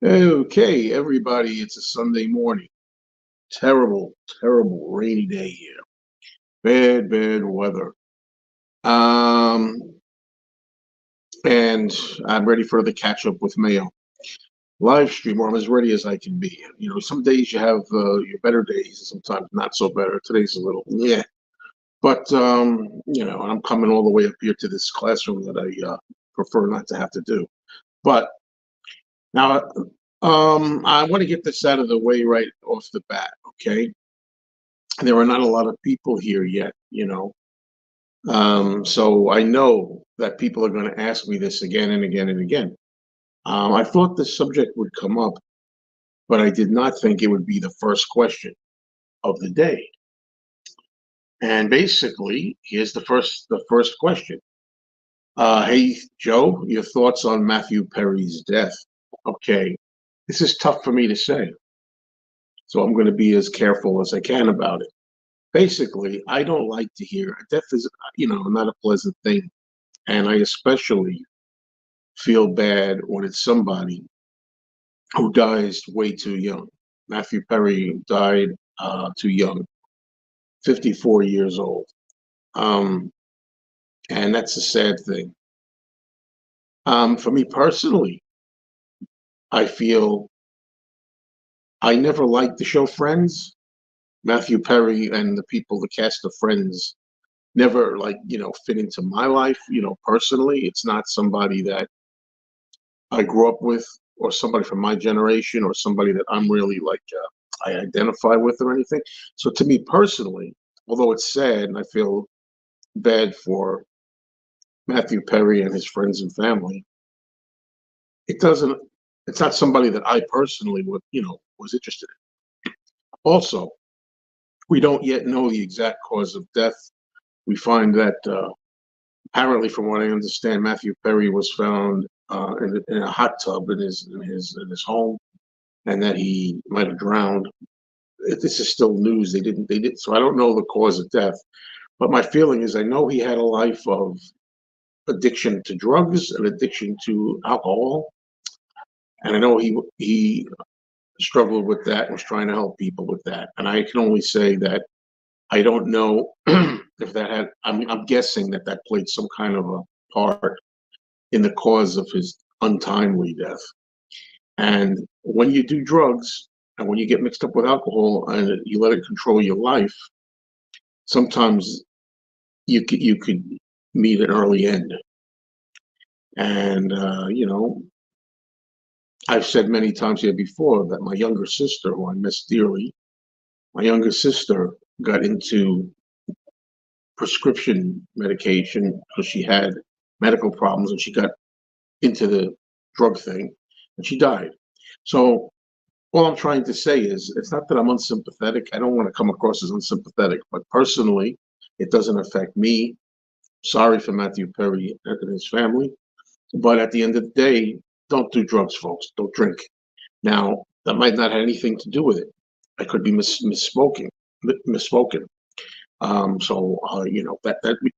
Okay, everybody, it's a Sunday morning. Terrible, terrible rainy day here. Bad, bad weather. Um, and I'm ready for the catch up with Mayo live stream, or I'm as ready as I can be. You know, some days you have your better days, and sometimes not so better. Today's a little yeah, but I'm coming all the way up here to this classroom that I prefer not to have to do. But now, I want to get this out of the way right off the bat. Okay, there are not a lot of people here yet, so I know that people are going to ask me this again and again and again. I thought this subject would come up, but I did not think it would be the first question of the day. And basically, here's the first question. Hey Joe, your thoughts on Matthew Perry's death? Okay, this is tough for me to say, so I'm going to be as careful as I can about it. Basically, I don't like to hear death is, not a pleasant thing. And I especially feel bad when it's somebody who dies way too young. Matthew Perry died too young, 54 years old. Um, and that's a sad thing. For me personally, I feel I never liked the show Friends. Matthew Perry and the people, the cast of Friends, never fit into my life, personally. It's not somebody that I grew up with, or somebody from my generation, or somebody that I'm really I identify with or anything. So to me personally, although it's sad and I feel bad for Matthew Perry and his friends and family, it doesn't. It's not somebody that I personally was interested in. Also, we don't yet know the exact cause of death. We find that apparently, from what I understand, Matthew Perry was found in a hot tub in his home, and that he might have drowned. This is still news. They did. So I don't know the cause of death, but my feeling is I know he had a life of addiction to drugs and addiction to alcohol, and I know he struggled with that and was trying to help people with that. And I can only say that I don't know if that had. I'm guessing that played some kind of a part in the cause of his untimely death. And when you do drugs and when you get mixed up with alcohol and you let it control your life, sometimes you could meet an early end. And I've said many times here before that my younger sister, who I miss dearly, my younger sister got into prescription medication because she had medical problems and she got into the drug thing and she died. So all I'm trying to say is it's not that I'm unsympathetic. I don't want to come across as unsympathetic, but personally, it doesn't affect me. Sorry for Matthew Perry and his family. But at the end of the day, don't do drugs, folks. Don't drink. Now, that might not have anything to do with it. I could be misspoken. That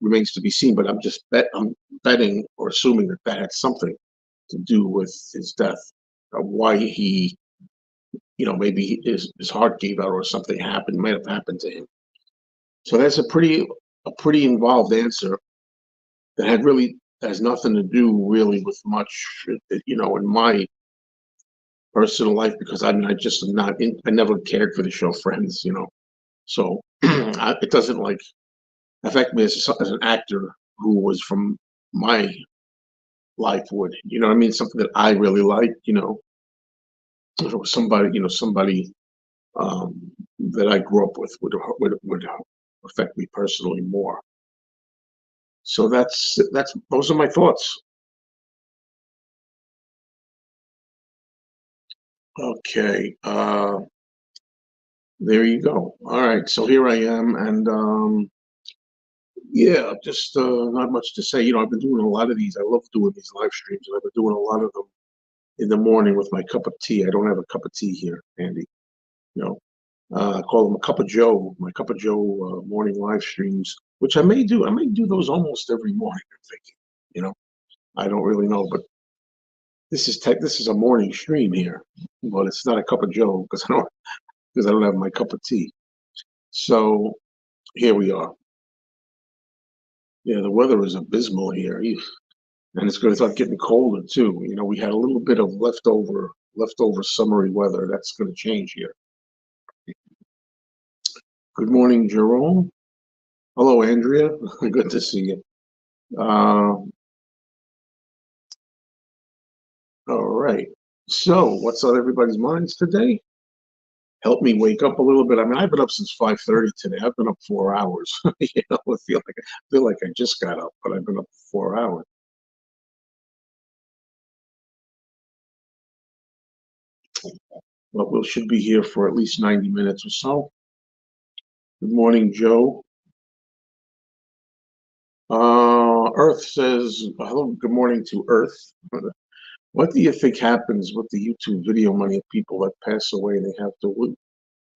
remains to be seen. But I'm betting or assuming that had something to do with his death, why he, maybe his heart gave out or something happened, might have happened to him. So that's a pretty involved answer that really has nothing to do really with much, in my personal life because I just am not in. I never cared for the show Friends, so it doesn't affect me as an actor who was from my life would. You know what I mean? Something that I really like. If it was somebody that I grew up with would affect me personally more. So that's those are my thoughts. Okay, there you go. All right, so here I am, and yeah, just not much to say. I've been doing a lot of these. I love doing these live streams, and I've been doing a lot of them in the morning with my cup of tea. I don't have a cup of tea here, Andy. You know, I call them a cup of Joe. My cup of Joe morning live streams, which I may do. I may do those almost every morning. I'm thinking. I don't really know, but This is a morning stream here, but it's not a cup of Joe because I don't have my cup of tea. So here we are. Yeah, the weather is abysmal here, and it's going to start getting colder too. You know, we had a little bit of leftover summery weather. That's going to change here. Good morning, Jerome. Hello, Andrea. Good to see you. All right. So, what's on everybody's minds today? Help me wake up a little bit. I mean, I've been up since 5:30 today. I've been up 4 hours. You know, I feel like I just got up, but I've been up 4 hours. But we should be here for at least 90 minutes or so. Good morning, Joe. Earth says, hello, good morning to Earth. What do you think happens with the YouTube video money of people that pass away and they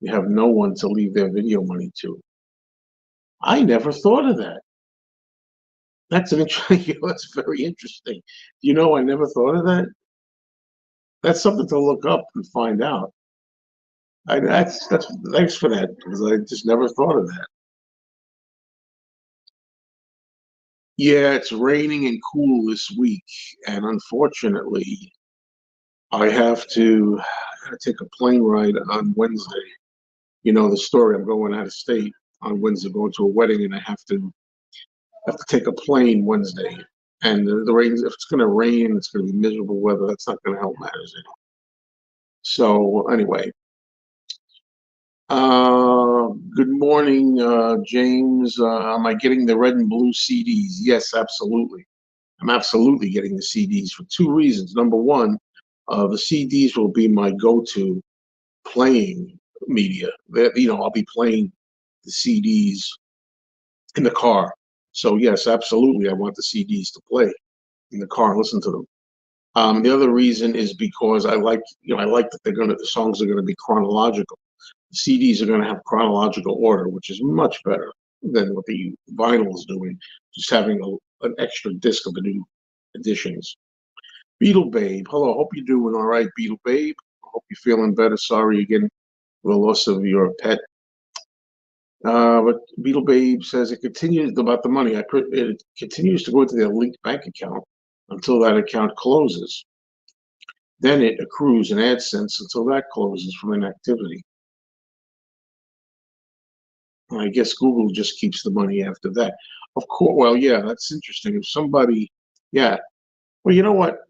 have no one to leave their video money to? I never thought of that. That's an interesting, that's very interesting. You know, I never thought of that. That's something to look up and find out. That's thanks for that because I just never thought of that. Yeah, it's raining and cool this week, and unfortunately, I gotta take a plane ride on Wednesday. You know the story. I'm going out of state on Wednesday, going to a wedding, and I have to take a plane Wednesday. And the rain, if it's going to rain, it's going to be miserable weather. That's not going to help matters any. So anyway, good morning, James. Am I getting the red and blue CDs? Yes, absolutely. I'm absolutely getting the CDs for two reasons. Number one, the CDs will be my go-to playing media. You know, I'll be playing the CDs in the car. So yes, absolutely, I want the CDs to play in the car and listen to them. The other reason is because I like that the songs are gonna be chronological. The CDs are gonna have chronological order, which is much better than what the vinyl is doing. Just having an extra disc of the new editions. Beetle Babe, hello. Hope you're doing all right, Beetle Babe. Hope you're feeling better. Sorry again for the loss of your pet. But Beetle Babe says it continues about the money. It continues to go into their linked bank account until that account closes. Then it accrues an AdSense until that closes from inactivity. And I guess Google just keeps the money after that. Of course, well, yeah, that's interesting. If somebody, yeah, well, you know what?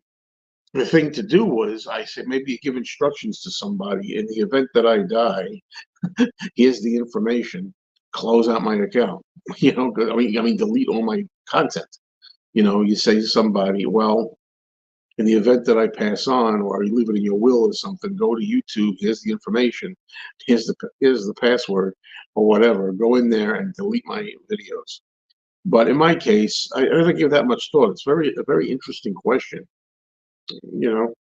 The thing to do was, I said, maybe you give instructions to somebody in the event that I die. Here's the information. Close out my account. You know, I mean, delete all my content. You know, you say to somebody, well, in the event that I pass on, or you leave it in your will or something, go to YouTube. Here's the information. Here's the password, or whatever. Go in there and delete my videos. But in my case, I don't give that much thought. It's a very interesting question. You know,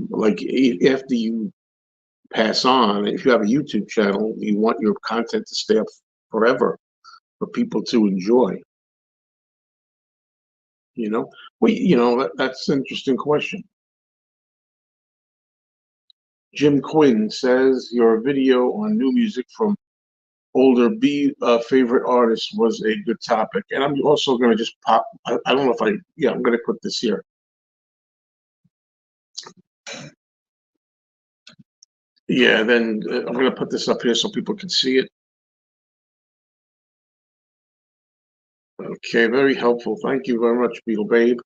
like after you pass on, if you have a YouTube channel, you want your content to stay up forever for people to enjoy. You know, that's an interesting question. Jim Quinn says your video on new music from older favorite artists was a good topic, and I'm also going to just pop. I don't know if yeah, I'm going to put this here. Yeah, then I'm going to put this up here so people can see it. Okay, very helpful. Thank you very much, Beetle Babe.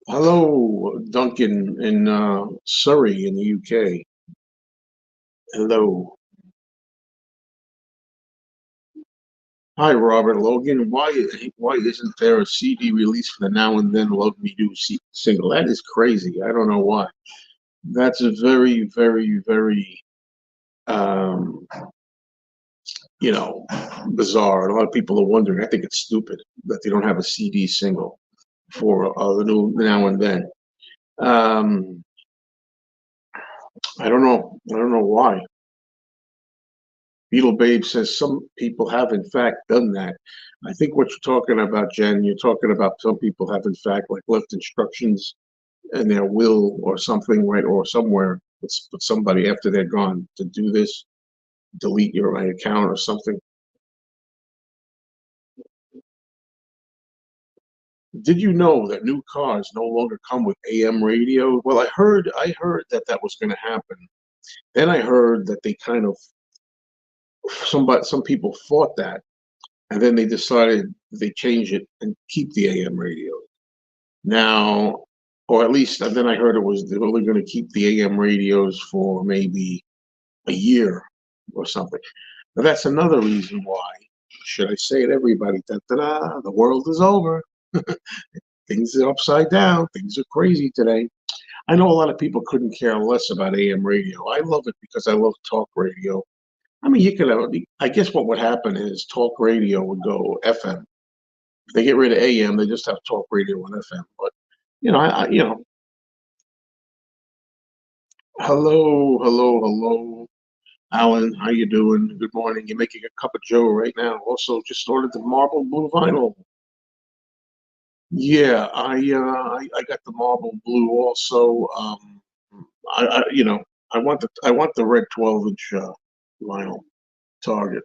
Hello, Duncan in Surrey in the UK. Hello. Hi, Robert Logan. Why isn't there a CD release for the Now and Then Love Me Do single? That is crazy. I don't know why. That's a very, very, very um, you know, bizarre. A lot of people are wondering. I think it's stupid that they don't have a CD single for the new Now and Then. I don't know. I don't know why. Beetle Babe says some people have in fact done that. I think what you're talking about, Jen, you're talking about some people have in fact like left instructions in their will or something, right, or somewhere with somebody after they're gone to do this, delete your right account or something. Did you know that new cars no longer come with AM radio? Well, I heard that that was going to happen. Then I heard that they kind of some people fought that, and then they decided they change it and keep the AM radio. Now, or at least, and then I heard it was they're only going to keep the AM radios for maybe a year or something. Now, that's another reason why, should I say it, everybody, da, da, da, the world is over. Things are upside down. Things are crazy today. I know a lot of people couldn't care less about AM radio. I love it because I love talk radio. I mean, you could have, I guess what would happen is talk radio would go FM. If they get rid of AM, they just have talk radio on FM. But, hello, hello, hello. Alan, how you doing? Good morning. You're making a cup of Joe right now. Also, just ordered the marble blue vinyl. Yeah, I got the marble blue also. I want the red 12-inch vinyl Target.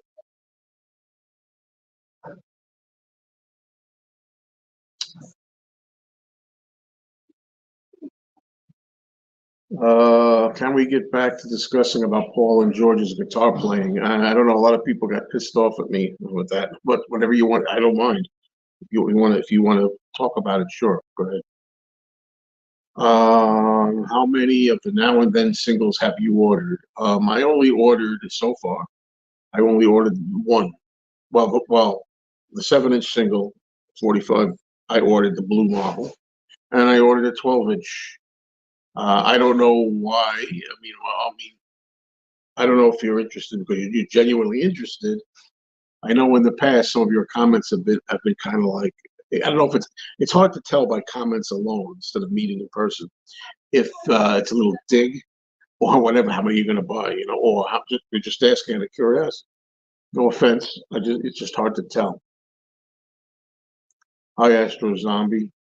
Can we get back to discussing about Paul and George's guitar playing? I don't know. A lot of people got pissed off at me with that, but whatever you want, I don't mind. If you want to talk about it, sure, go ahead. How many of the Now and Then singles have you ordered? I only ordered so far. I only ordered one. Well, the 7-inch single, 45. I ordered the blue marble, and I ordered a 12-inch. I don't know why. I don't know if you're interested because you're genuinely interested. I know in the past some of your comments have been kind of like, I don't know if it's hard to tell by comments alone instead of meeting in person if it's a little dig or whatever. How many you're going to buy, or you're just asking out of curiosity. No offense, it's just hard to tell. Hi, Astro Zombie.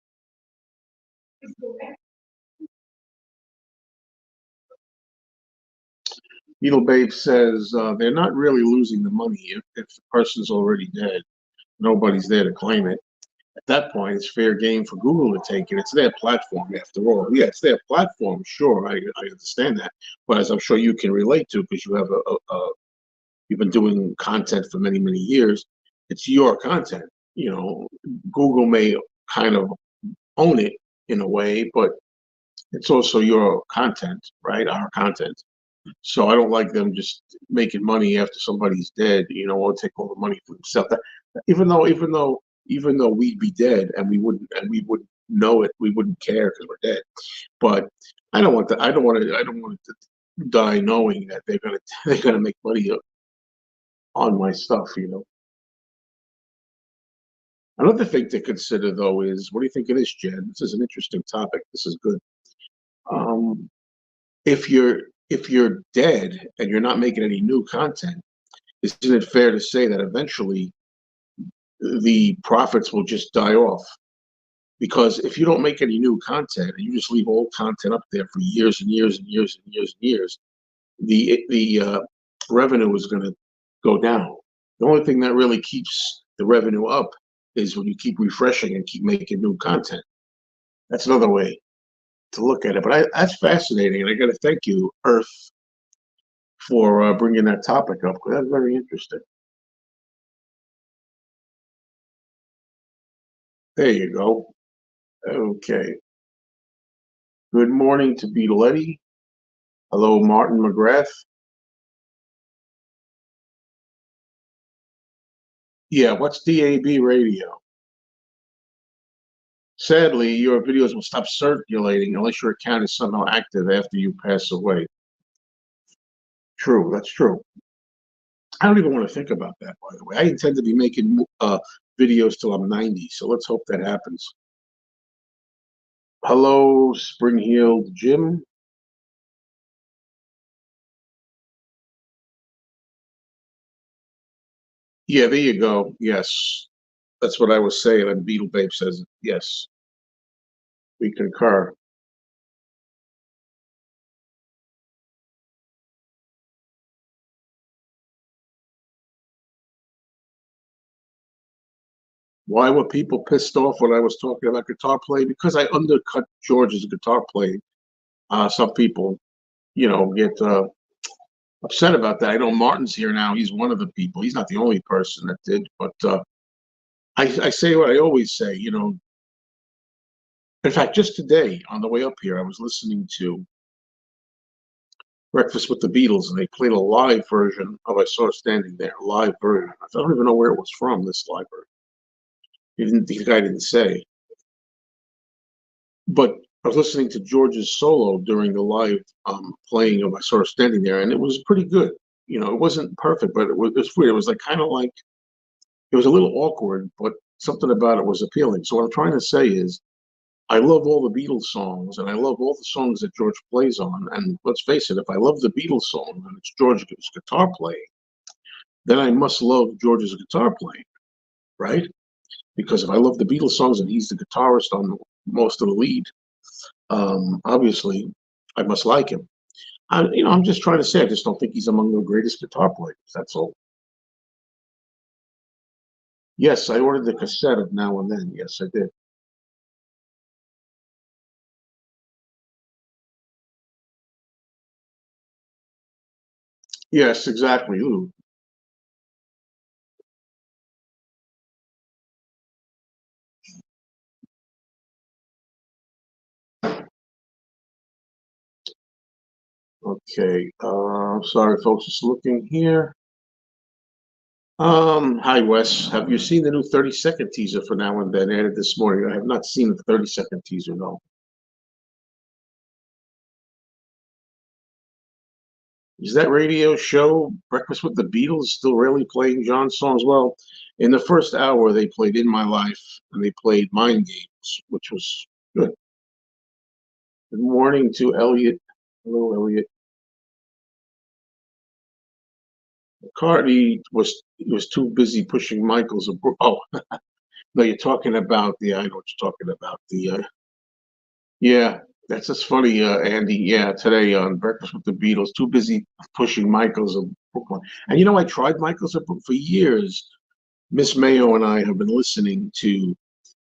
Beetle Babe says they're not really losing the money if the person's already dead. Nobody's there to claim it. At that point, it's fair game for Google to take it. It's their platform, after all. Yeah, it's their platform. Sure, I understand that, but as I'm sure you can relate to, because you've been doing content for many many years. It's your content. Google may kind of own it in a way, but it's also your content, right? Our content. So I don't like them just making money after somebody's dead, or take all the money for themselves. Even though we'd be dead and we wouldn't know it, we wouldn't care because we're dead. But I don't want that. I don't want to die knowing that they're gonna make money on my stuff. Another thing to consider though is, what do you think of this, Jen? This is an interesting topic. This is good. Um, if you're dead and you're not making any new content, isn't it fair to say that eventually the profits will just die off? Because if you don't make any new content and you just leave old content up there for years and years and years and years and years, the revenue is going to go down. The only thing that really keeps the revenue up is when you keep refreshing and keep making new content. That's another way to look at it. But that's fascinating, and I got to thank you, Earth, for bringing that topic up, because that's very interesting. There you go. Okay. Good morning to Beetle. Hello, Martin McGrath. Yeah, what's DAB radio? Sadly, your videos will stop circulating unless your account is somehow active after you pass away. True, that's true. I don't even want to think about that, by the way. I intend to be making videos till I'm 90, so let's hope that happens. Hello, Spring Heeled Jim. Yeah, there you go. Yes, that's what I was saying. And Beetle Babe says, yes, we concur. Why were people pissed off when I was talking about guitar playing? Because I undercut George's guitar playing. Some people, get upset about that. I know Martin's here now. He's one of the people. He's not the only person that did, but I say what I always say. In fact, just today on the way up here, I was listening to Breakfast with the Beatles, and they played a live version of "I Saw Her Standing There." Live version. I don't even know where it was from. This live version. The guy didn't say, but I was listening to George's solo during the live playing of "I Saw Her Standing There," and it was pretty good. It wasn't perfect, but it was weird. It was like kind of like it was a little awkward, but something about it was appealing. So what I'm trying to say is, I love all the Beatles songs, and I love all the songs that George plays on. And let's face it, if I love the Beatles song and it's George's guitar playing, then I must love George's guitar playing, right? Because if I love the Beatles songs and he's the guitarist on most of the lead, obviously I must like him. I'm just trying to say, I just don't think he's among the greatest guitar players. That's all. Yes, I ordered the cassette of Now and Then. Yes, I did. Yes, exactly. Ooh. Okay. Sorry, folks, just looking here. Hi, Wes. Have you seen the new 30-second teaser for Now and Then added this morning? I have not seen the 30-second teaser, no. Is that radio show Breakfast with the Beatles still really playing John's songs? Well, in the first hour, they played In My Life and they played Mind Games, which was good. Good morning to Elliot. Hello, Elliot. McCartney was too busy pushing Michael's. Oh, no, you're talking about the. I know what you're talking about. Yeah, that's just funny, Andy. Yeah, today on Breakfast with the Beatles, too busy pushing Michael's of Brooklyn. And I tried Michael's of Brooklyn for years. Miss Mayo and I have been listening to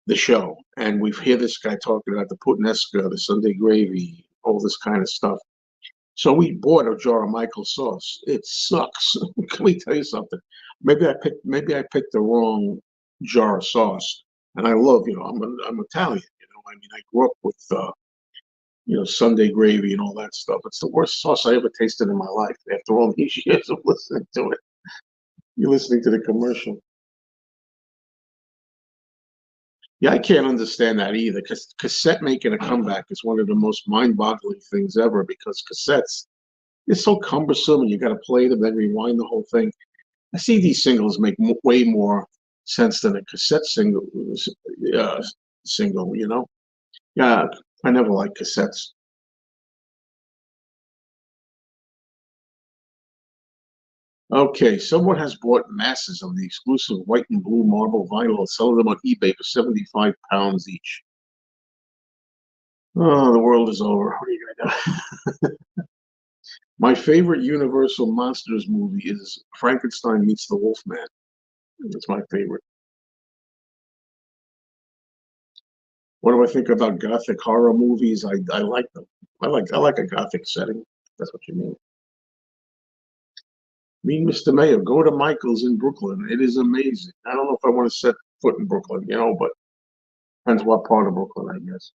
the show, and we've hear this guy talking about the puttanesca, the Sunday gravy, all this kind of stuff. So we bought a jar of Michael sauce. It sucks. Can we tell you something? Maybe I picked the wrong jar of sauce. And I love, I'm Italian. I mean, I grew up with Sunday gravy and all that stuff. It's the worst sauce I ever tasted in my life. After all these years of listening to it, you're listening to the commercial. Yeah, I can't understand that either. Because cassette making a comeback is one of the most mind-boggling things ever. Because cassettes, it's so cumbersome, and you got to play them, then rewind the whole thing. A CD singles make way more sense than a cassette uh, single. Yeah, I never liked cassettes. Okay, someone has bought masses of the exclusive white and blue marble vinyl and selling them on eBay for £75 each. Oh, the world is over. What are you gonna do? My favorite Universal Monsters movie is Frankenstein Meets the Wolfman. That's my favorite. What do I think about gothic horror movies? I like them. I like a gothic setting. That's what you mean. Me and Mr. Mayo, go to Michael's in Brooklyn. It is amazing. I don't know if I want to set foot in Brooklyn, but depends what part of Brooklyn, I guess.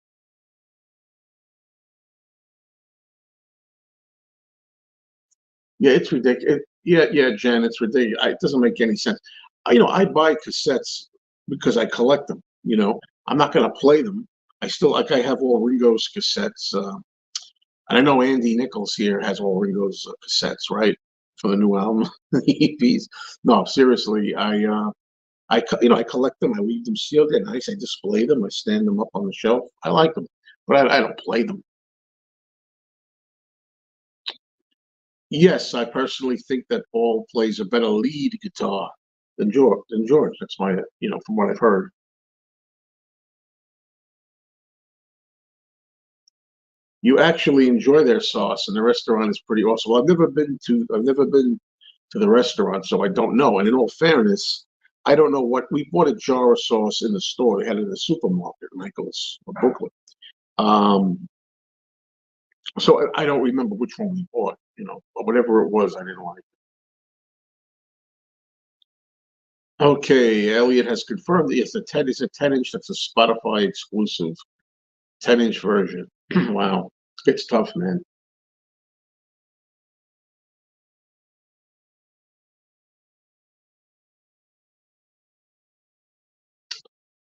Yeah, it's ridiculous. Yeah, yeah, Jen, it's ridiculous. It doesn't make any sense. I buy cassettes because I collect them. I'm not going to play them. I have all Ringo's cassettes. And I know Andy Nichols here has all Ringo's cassettes, right, for the new album, the EPs. No, seriously, I collect them. I leave them sealed. They're nice. I display them. I stand them up on the shelf. I like them, but I don't play them. Yes, I personally think that Paul plays a better lead guitar Than George. That's my, from what I've heard. You actually enjoy their sauce, and the restaurant is pretty awesome. Well, I've never been to the restaurant, so I don't know. And in all fairness, I don't know what we bought a jar of sauce in the store. They had it in the supermarket, Michael's or Brooklyn. Um, so I don't remember which one we bought, but whatever it was, I didn't like. Okay, Elliot has confirmed that yes, the 10 is a 10-inch. That's a Spotify exclusive 10-inch version. Wow, it's tough, man.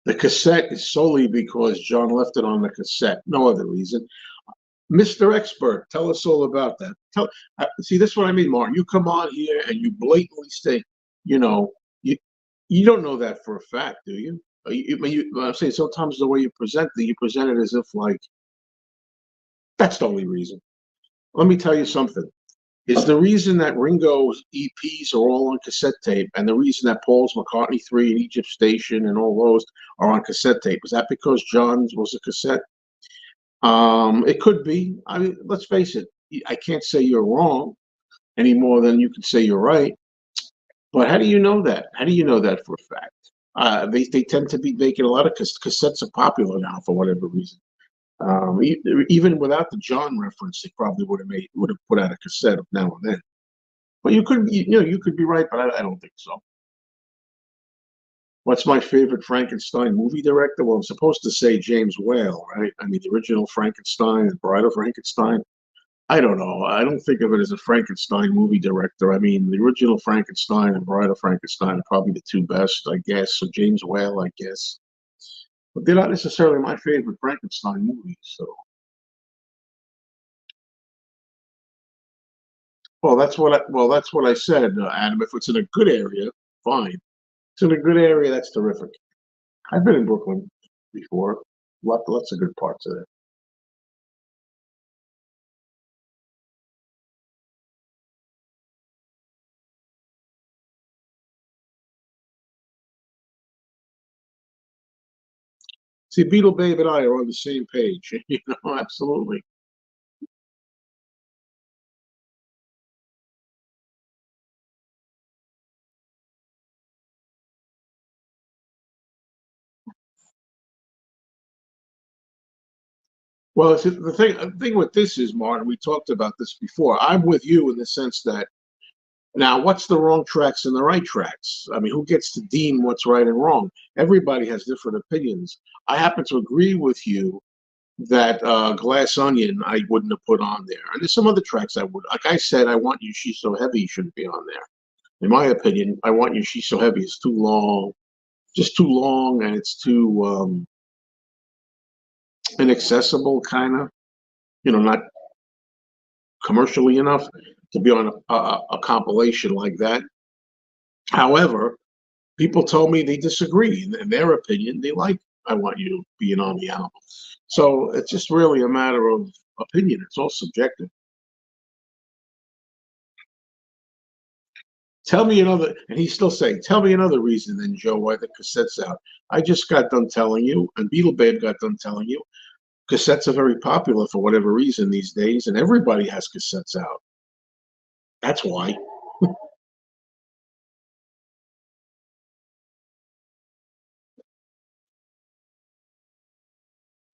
The cassette is solely because John left it on the cassette. No other reason. Mr. Expert, tell us all about that. See, this is what I mean, Martin. You come on here and you blatantly say, you know, you you don't know that for a fact, do you? I'm saying sometimes the way you present it as if like that's the only reason. Let me tell you something. Is the reason that Ringo's EPs are all on cassette tape, and the reason that Paul's McCartney 3 and Egypt Station and all those are on cassette tape, is that because John's was a cassette? It could be. I mean, let's face it. I can't say you're wrong any more than you can say you're right. But how do you know that? How do you know that for a fact? They tend to be making a lot of cassettes are popular now for whatever reason. Even without the John reference, they probably would have put out a cassette now and then. But you could be right, but I don't think so. What's my favorite Frankenstein movie director? Well, I'm supposed to say James Whale, right? I mean, the original Frankenstein and Bride of Frankenstein. I don't know. I don't think of it as a Frankenstein movie director. I mean, the original Frankenstein and Bride of Frankenstein are probably the two best, I guess. So James Whale, I guess. But they're not necessarily my favorite Frankenstein movies. So, that's what I said, Adam. If it's in a good area, fine. It's in a good area, that's terrific. I've been in Brooklyn before. Lots of good parts of it. See, Beetle Babe and I are on the same page. Absolutely. Well, see, the thing with this is, Martin, we talked about this before. I'm with you in the sense that now, what's the wrong tracks and the right tracks? I mean, who gets to deem what's right and wrong? Everybody has different opinions. I happen to agree with you that Glass Onion I wouldn't have put on there. And there's some other tracks I would. Like I said, I Want You, She's So Heavy shouldn't be on there. In my opinion, I Want You, She's So Heavy is too long, just too long, and it's too inaccessible, kind of, not commercially enough to be on a compilation like that. However, people told me they disagree. In their opinion, they like I Want You being on the album. So it's just really a matter of opinion. It's all subjective. Tell me another, and he's still saying, tell me another reason then, Joe, why the cassette's out. I just got done telling you, and Beetle Babe got done telling you, cassettes are very popular for whatever reason these days, and everybody has cassettes out. That's why.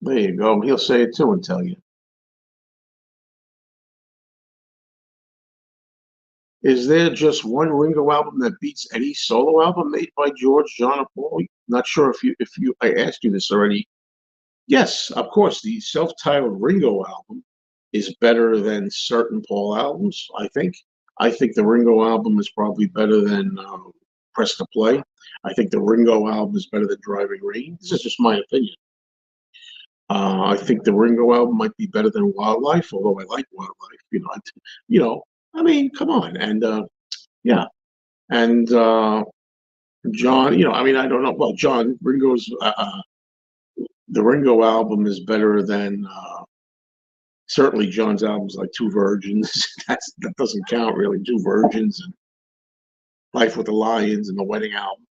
There you go. He'll say it too and tell you. Is there just one Ringo album that beats any solo album made by George, John, or Paul? Not sure if you I asked you this already. Yes, of course, the self-titled Ringo album is better than certain Paul albums, I think. I think the Ringo album is probably better than Press to Play. I think the Ringo album is better than Driving Rain. This is just my opinion. I think the Ringo album might be better than Wildlife, although I like Wildlife. You know, I mean, come on, and yeah, and John. I mean, I don't know. Well, John Ringo's the Ringo album is better than certainly John's albums, like Two Virgins. That doesn't count really. Two Virgins. And, Life with the Lions and the Wedding album.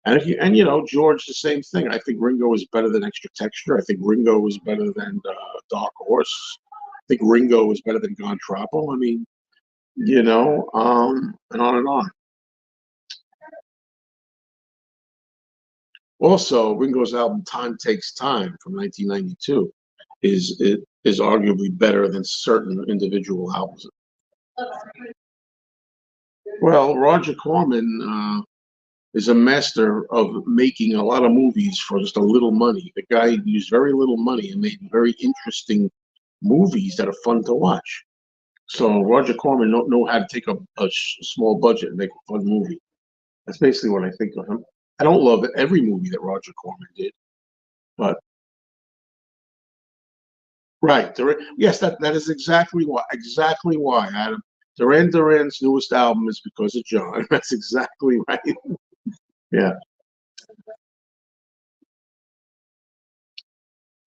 And if you and you know George, the same thing. I think Ringo is better than Extra Texture. I think Ringo is better than Dark Horse. I think Ringo is better than Gone Tropical. I mean, and on and on. Also, Ringo's album "Time Takes Time" from 1992 is arguably better than certain individual albums. Well, Roger Corman is a master of making a lot of movies for just a little money. The guy used very little money and made very interesting movies that are fun to watch. So Roger Corman know how to take a small budget and make a fun movie. That's basically what I think of him. I don't love every movie that Roger Corman did, but right, yes, that is exactly why, Adam. Duran Duran's newest album is because of John. That's exactly right. Yeah.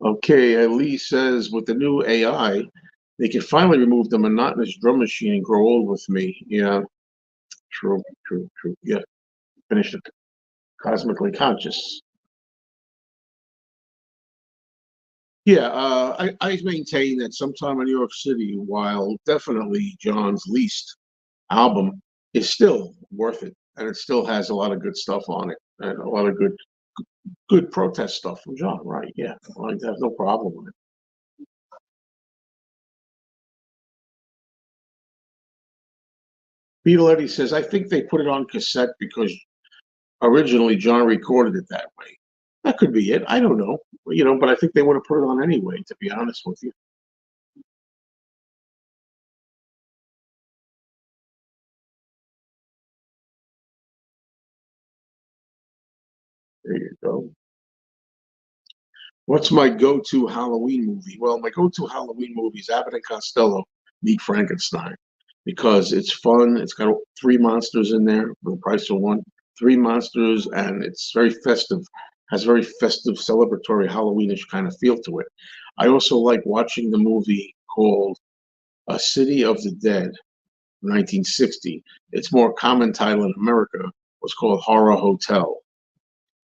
Okay, Lee says with the new AI, they can finally remove the monotonous drum machine and grow old with me. Yeah, true, true, true. Yeah, finish it. Cosmically conscious. Yeah, I maintain that sometime in New York City, while definitely John's least album is still worth it, and it still has a lot of good stuff on it, and a lot of good protest stuff from John. Right? Yeah, I have no problem with it. Beetle Eddie says, I think they put it on cassette because originally John recorded it that way. That could be it. I don't know, but I think they would have put it on anyway. To be honest with you, there you go. What's my go-to Halloween movie? Well, my go-to Halloween movie is Abbott and Costello Meet Frankenstein because it's fun. It's got three monsters in there for the price of one. Three monsters, and it's very festive. Has very festive, celebratory, Halloweenish kind of feel to it. I also like watching the movie called A City of the Dead, 1960. Its more common title in America was called Horror Hotel.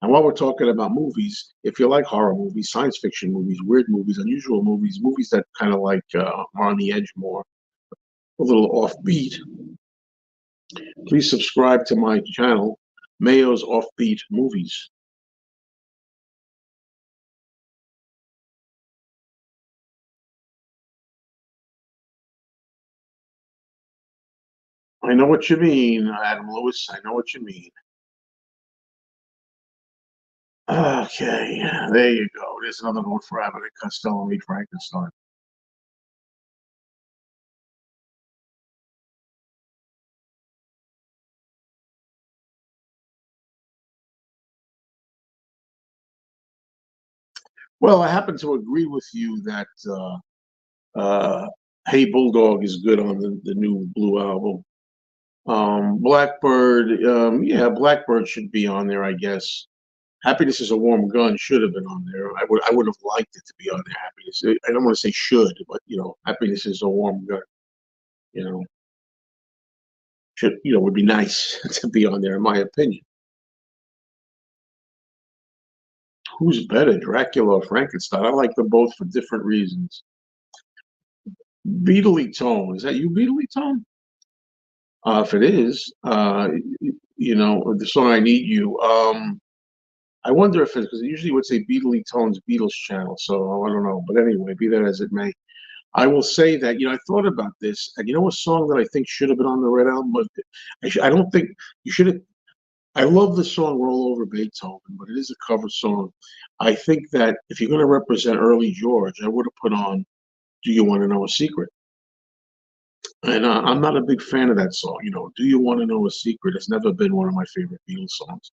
And while we're talking about movies, if you like horror movies, science fiction movies, weird movies, unusual movies, movies that kind of like are on the edge more, a little offbeat, please subscribe to my channel, Mayo's Offbeat Movies. I know what you mean, Adam Lewis. I know what you mean. Okay, there you go. There's another vote for Abbott and Costello Meet Frankenstein. Well, I happen to agree with you that Hey Bulldog is good on the new Blue album. Blackbird, yeah, Blackbird should be on there, I guess. Happiness is a Warm Gun should have been on there. I would have liked it to be on there. Happiness. I don't want to say should, but Happiness is a Warm Gun. You know, should would be nice to be on there, in my opinion. Who's better, Dracula or Frankenstein? I like them both for different reasons. Beatley Tone, is that you, Beatley Tone? If it is, the song "I Need You." I wonder if it's because it usually would say Beatley Tone's Beatles channel, so I don't know. But anyway, be that as it may, I will say that I thought about this, and a song that I think should have been on the Red Album, but I don't think you should have. I love the song "Roll Over Beethoven," but it is a cover song. I think that if you're going to represent early George, I would have put on "Do You Want to Know a Secret?" And I'm not a big fan of that song. "Do You Want to Know a Secret?" has never been one of my favorite Beatles songs.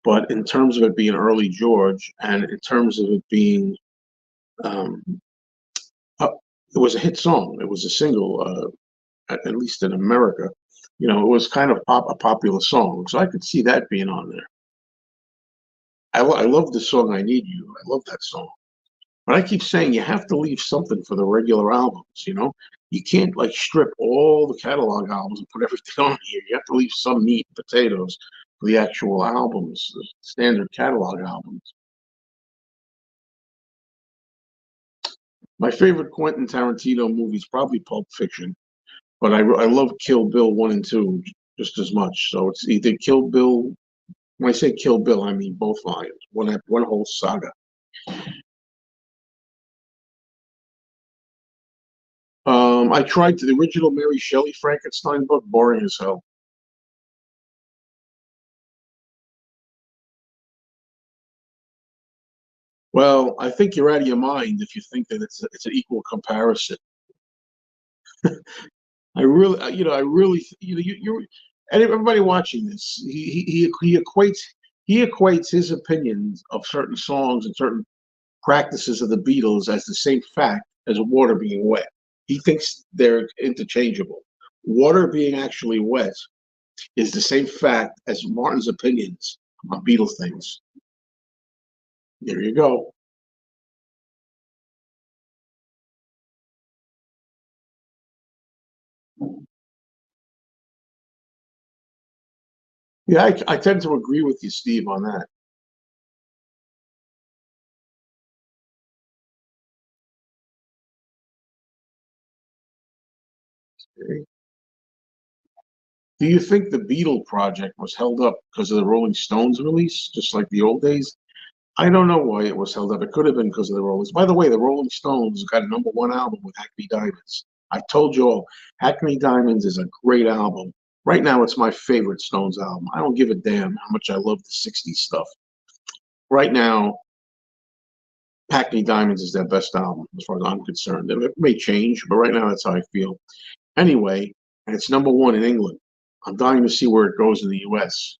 But in terms of it being early George, and in terms of it being, um, uh, it was a hit song. It was a single, at least in America. It was kind of a popular song, so I could see that being on there. I love the song "I Need You." I love that song. But I keep saying you have to leave something for the regular albums. You can't like strip all the catalog albums and put everything on here. You have to leave some meat and potatoes for the actual albums, the standard catalog albums. My favorite Quentin Tarantino movie is probably Pulp Fiction, but I love Kill Bill 1 and 2 just as much. So it's either Kill Bill. When I say Kill Bill, I mean both volumes, one whole saga. I tried the original Mary Shelley Frankenstein book, boring as hell. Well, I think you're out of your mind if you think that it's an equal comparison. I really, I really, you're, and everybody watching this, he equates his opinions of certain songs and certain practices of the Beatles as the same fact as water being wet. He thinks they're interchangeable. Water being actually wet is the same fact as Martin's opinions on Beatles things. There you go. Yeah, I tend to agree with you, Steve, on that. Do you think the Beetle project was held up because of the Rolling Stones release, just like the old days? I don't know why it was held up. It could have been because of the Rollins. By the way, the Rolling Stones got a number one album with Hackney Diamonds. I told you all, Hackney Diamonds is a great album. Right now, it's my favorite Stones album. I don't give a damn how much I love the 60s stuff. Right now, Hackney Diamonds is their best album, as far as I'm concerned. It may change, but right now, that's how I feel. Anyway, and it's number one in England. I'm dying to see where it goes in the US.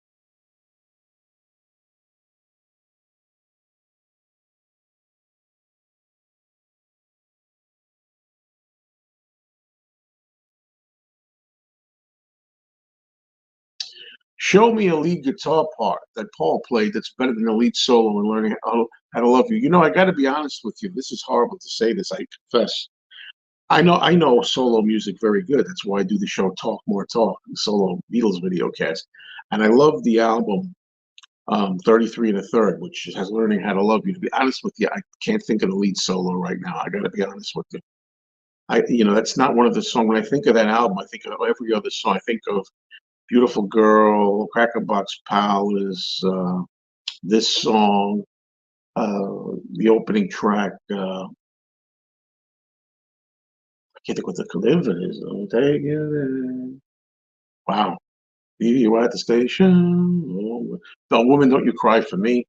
Show me a lead guitar part that Paul played that's better than a lead solo in learning how to love you. I got to be honest with you. This is horrible to say this. I confess. I know solo music very good. That's why I do the show Talk More Talk, the solo Beatles video cast. And I love the album 33 and a Third, which has Learning How to Love You. To be honest with you, I can't think of the lead solo right now. I got to be honest with you. That's not one of the songs. When I think of that album, I think of every other song. I think of Beautiful Girl, Crackerbox Pal is this song, the opening track. I can't think what the live it is. I'll take you there. Wow. You at the station. The Woman, Don't You Cry for Me.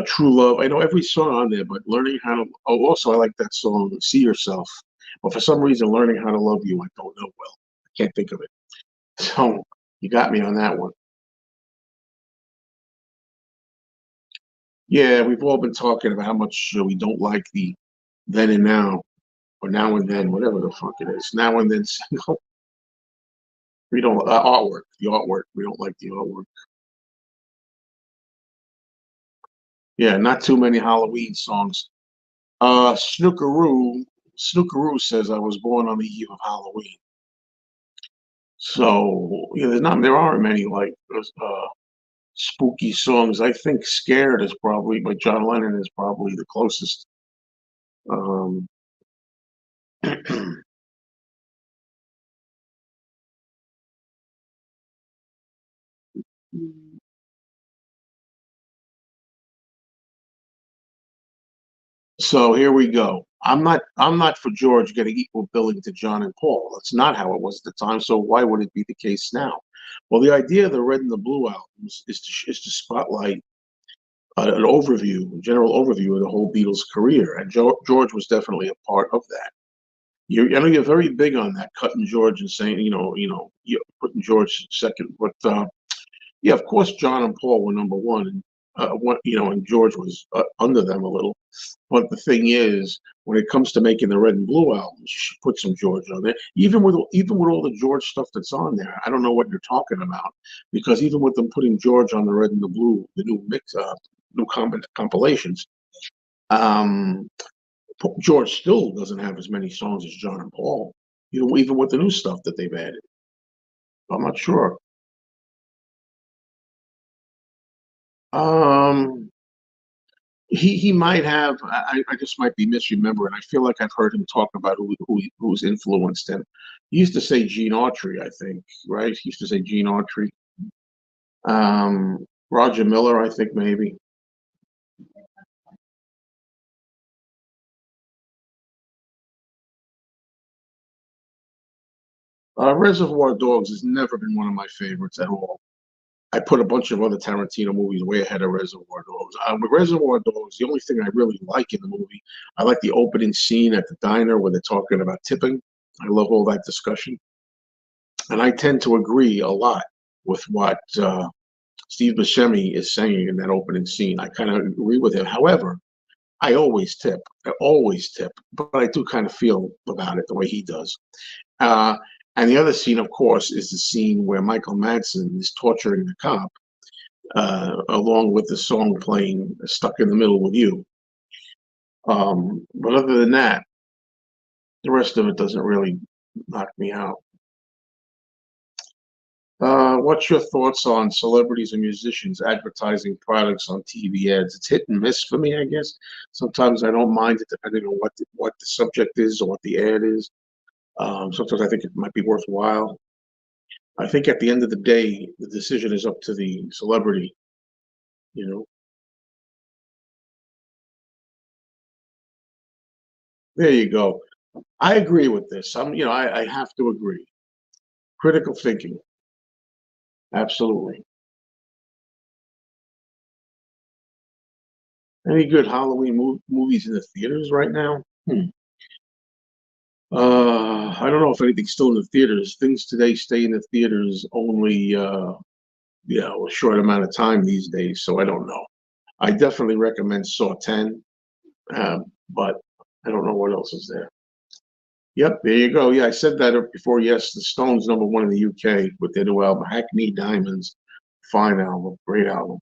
True Love. I know every song on there, but learning how to. Oh, also, I like that song, See Yourself. But for some reason, Learning How to Love You, I don't know well. I can't think of it. So you got me on that one. Yeah, we've all been talking about how much we don't like the then and now, or now and then, whatever the fuck it is. Now and then single. We don't artwork. The artwork. We don't like the artwork. Yeah, not too many Halloween songs. Snookeroo says I was born on the eve of Halloween. So yeah, there aren't many like spooky songs. I think Scared is probably, but John Lennon is probably the closest. Um, So here we go. I'm not for George getting equal billing to John and Paul. That's not how it was at the time. So why would it be the case now? Well, the idea of the Red and the Blue albums is to spotlight an overview, a general overview of the whole Beatles career, and George was definitely a part of that. I know you're very big on that, cutting George and saying, you're putting George second, but yeah, of course, John and Paul were number one, and and George was under them a little. But the thing is, when it comes to making the Red and Blue albums, you should put some George on there. Even with all the George stuff that's on there, I don't know what you're talking about, because even with them putting George on the Red and the Blue, the new mix, compilations, um, George still doesn't have as many songs as John and Paul, even with the new stuff that they've added. I'm not sure. Um, he might have. I just might be misremembering. I feel like I've heard him talk about who's influenced him. He used to say Gene Autry, I think, right? He used to say Gene Autry. Roger Miller, I think maybe. Reservoir Dogs has never been one of my favorites at all. I put a bunch of other Tarantino movies way ahead of Reservoir Dogs. With Reservoir Dogs, the only thing I really like in the movie, I like the opening scene at the diner where they're talking about tipping. I love all that discussion. And I tend to agree a lot with what Steve Buscemi is saying in that opening scene. I kind of agree with him. However, I always tip. I always tip. But I do kind of feel about it the way he does. Uh, and the other scene, of course, is the scene where Michael Madsen is torturing the cop, along with the song playing "Stuck in the Middle with You." But other than that, the rest of it doesn't really knock me out. What's your thoughts on celebrities and musicians advertising products on TV ads? It's hit and miss for me, I guess. Sometimes I don't mind it depending on what the subject is or what the ad is. Sometimes I think it might be worthwhile. I think at the end of the day, the decision is up to the celebrity, you know. There you go. I agree with this. I have to agree. Critical thinking, absolutely. Any good Halloween movies in the theaters right now? I don't know if anything's still in the theaters. Things today stay in the theaters only, a short amount of time these days. So I don't know. I definitely recommend Saw 10, but I don't know what else is there. Yep, there you go. Yeah, I said that before. Yes, the Stones #1 in the UK with their new album, Hackney Diamonds. Fine album, great album.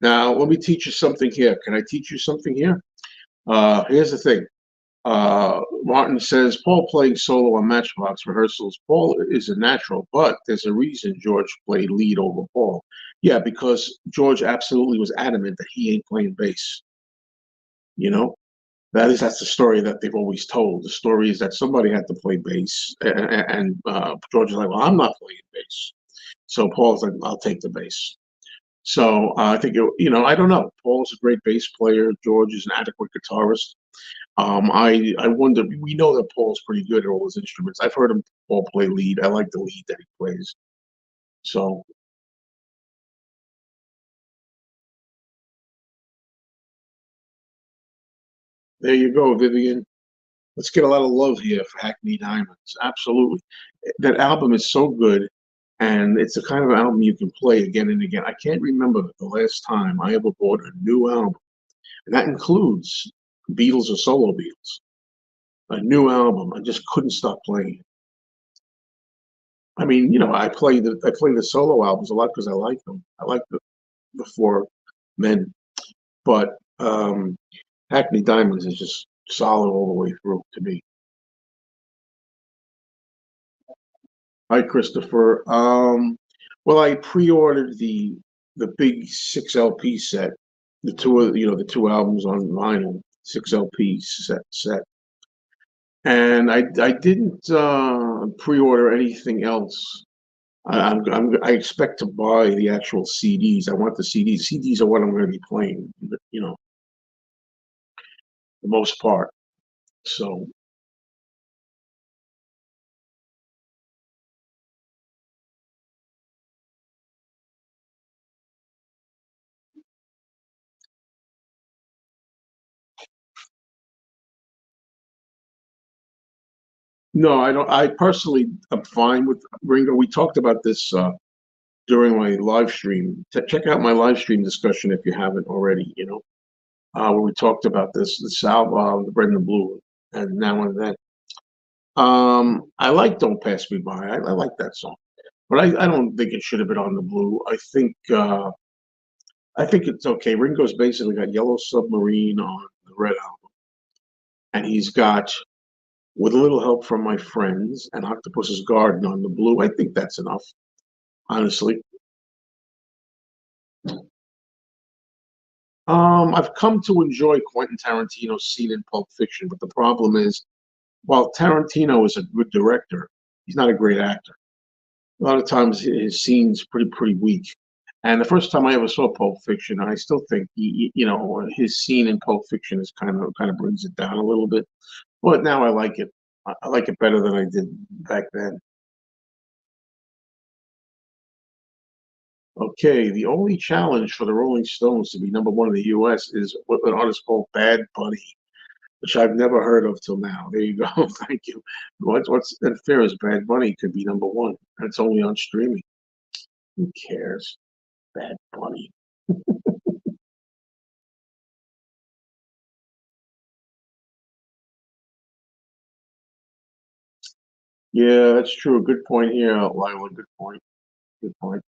Now, let me teach you something here. Can I teach you something here? Here's the thing. Martin says Paul playing solo on Matchbox rehearsals. Paul is a natural, but there's a reason George played lead over Paul. Yeah, because George absolutely was adamant that he ain't playing bass. You know, that's the story that they've always told. The story is that somebody had to play bass, and George is like, "Well, I'm not playing bass." So Paul's like, "I'll take the bass." So I think I don't know. Paul's a great bass player. George is an adequate guitarist. I wonder. We know that Paul's pretty good at all his instruments. I've heard him Paul play lead. I like the lead that he plays. So there you go, Vivian. Let's get a lot of love here for Hackney Diamonds. Absolutely, that album is so good, and it's the kind of album you can play again and again. I can't remember the last time I ever bought a new album, and that includes Beatles or solo Beatles. A new album. I just couldn't stop playing. I mean, I play the solo albums a lot because I like them. I like the four men, but Hackney Diamonds is just solid all the way through to me. Hi, Christopher. Well, I pre-ordered the big 6 LP set, the two albums on vinyl, 6 LP set, and I didn't pre-order anything else. I expect to buy the actual CDs. I want the CDs. CDs are what I'm going to be playing, the most part. So no, I don't. I personally am fine with Ringo. We talked about this during my live stream. Check out my live stream discussion if you haven't already. Where we talked about this album, the Red and the Blue, and Now and Then. I like "Don't Pass Me By." I like that song, but I don't think it should have been on the blue. I think it's okay. Ringo's basically got Yellow Submarine on the red album, and he's got With a Little Help from My Friends and Octopus's Garden on the blue. I think that's enough, honestly. I've come to enjoy Quentin Tarantino's scene in Pulp Fiction, but the problem is, while Tarantino is a good director, he's not a great actor. A lot of times his scene's pretty weak. And the first time I ever saw Pulp Fiction, I still think his scene in Pulp Fiction is kind of brings it down a little bit. But now I like it. I like it better than I did back then. Okay, the only challenge for the Rolling Stones to be number one in the U.S. is what an artist called Bad Bunny, which I've never heard of till now. There you go. Thank you. What's unfair is Bad Bunny could be number one, and it's only on streaming. Who cares? Bad Bunny. Yeah, that's true. Good point here, Lila. Good point. Good point.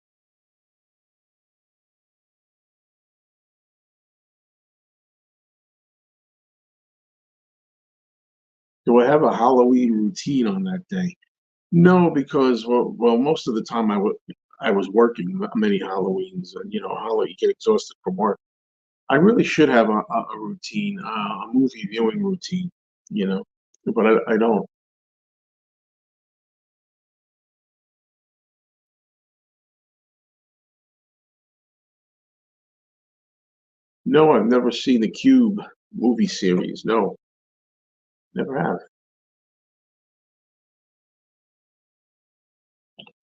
Do I have a Halloween routine on that day? No, because most of the time I was working many Halloweens, and you get exhausted from work. I really should have a routine, a movie viewing routine, you know, but I don't. No, I've never seen the Cube movie series. No, never have.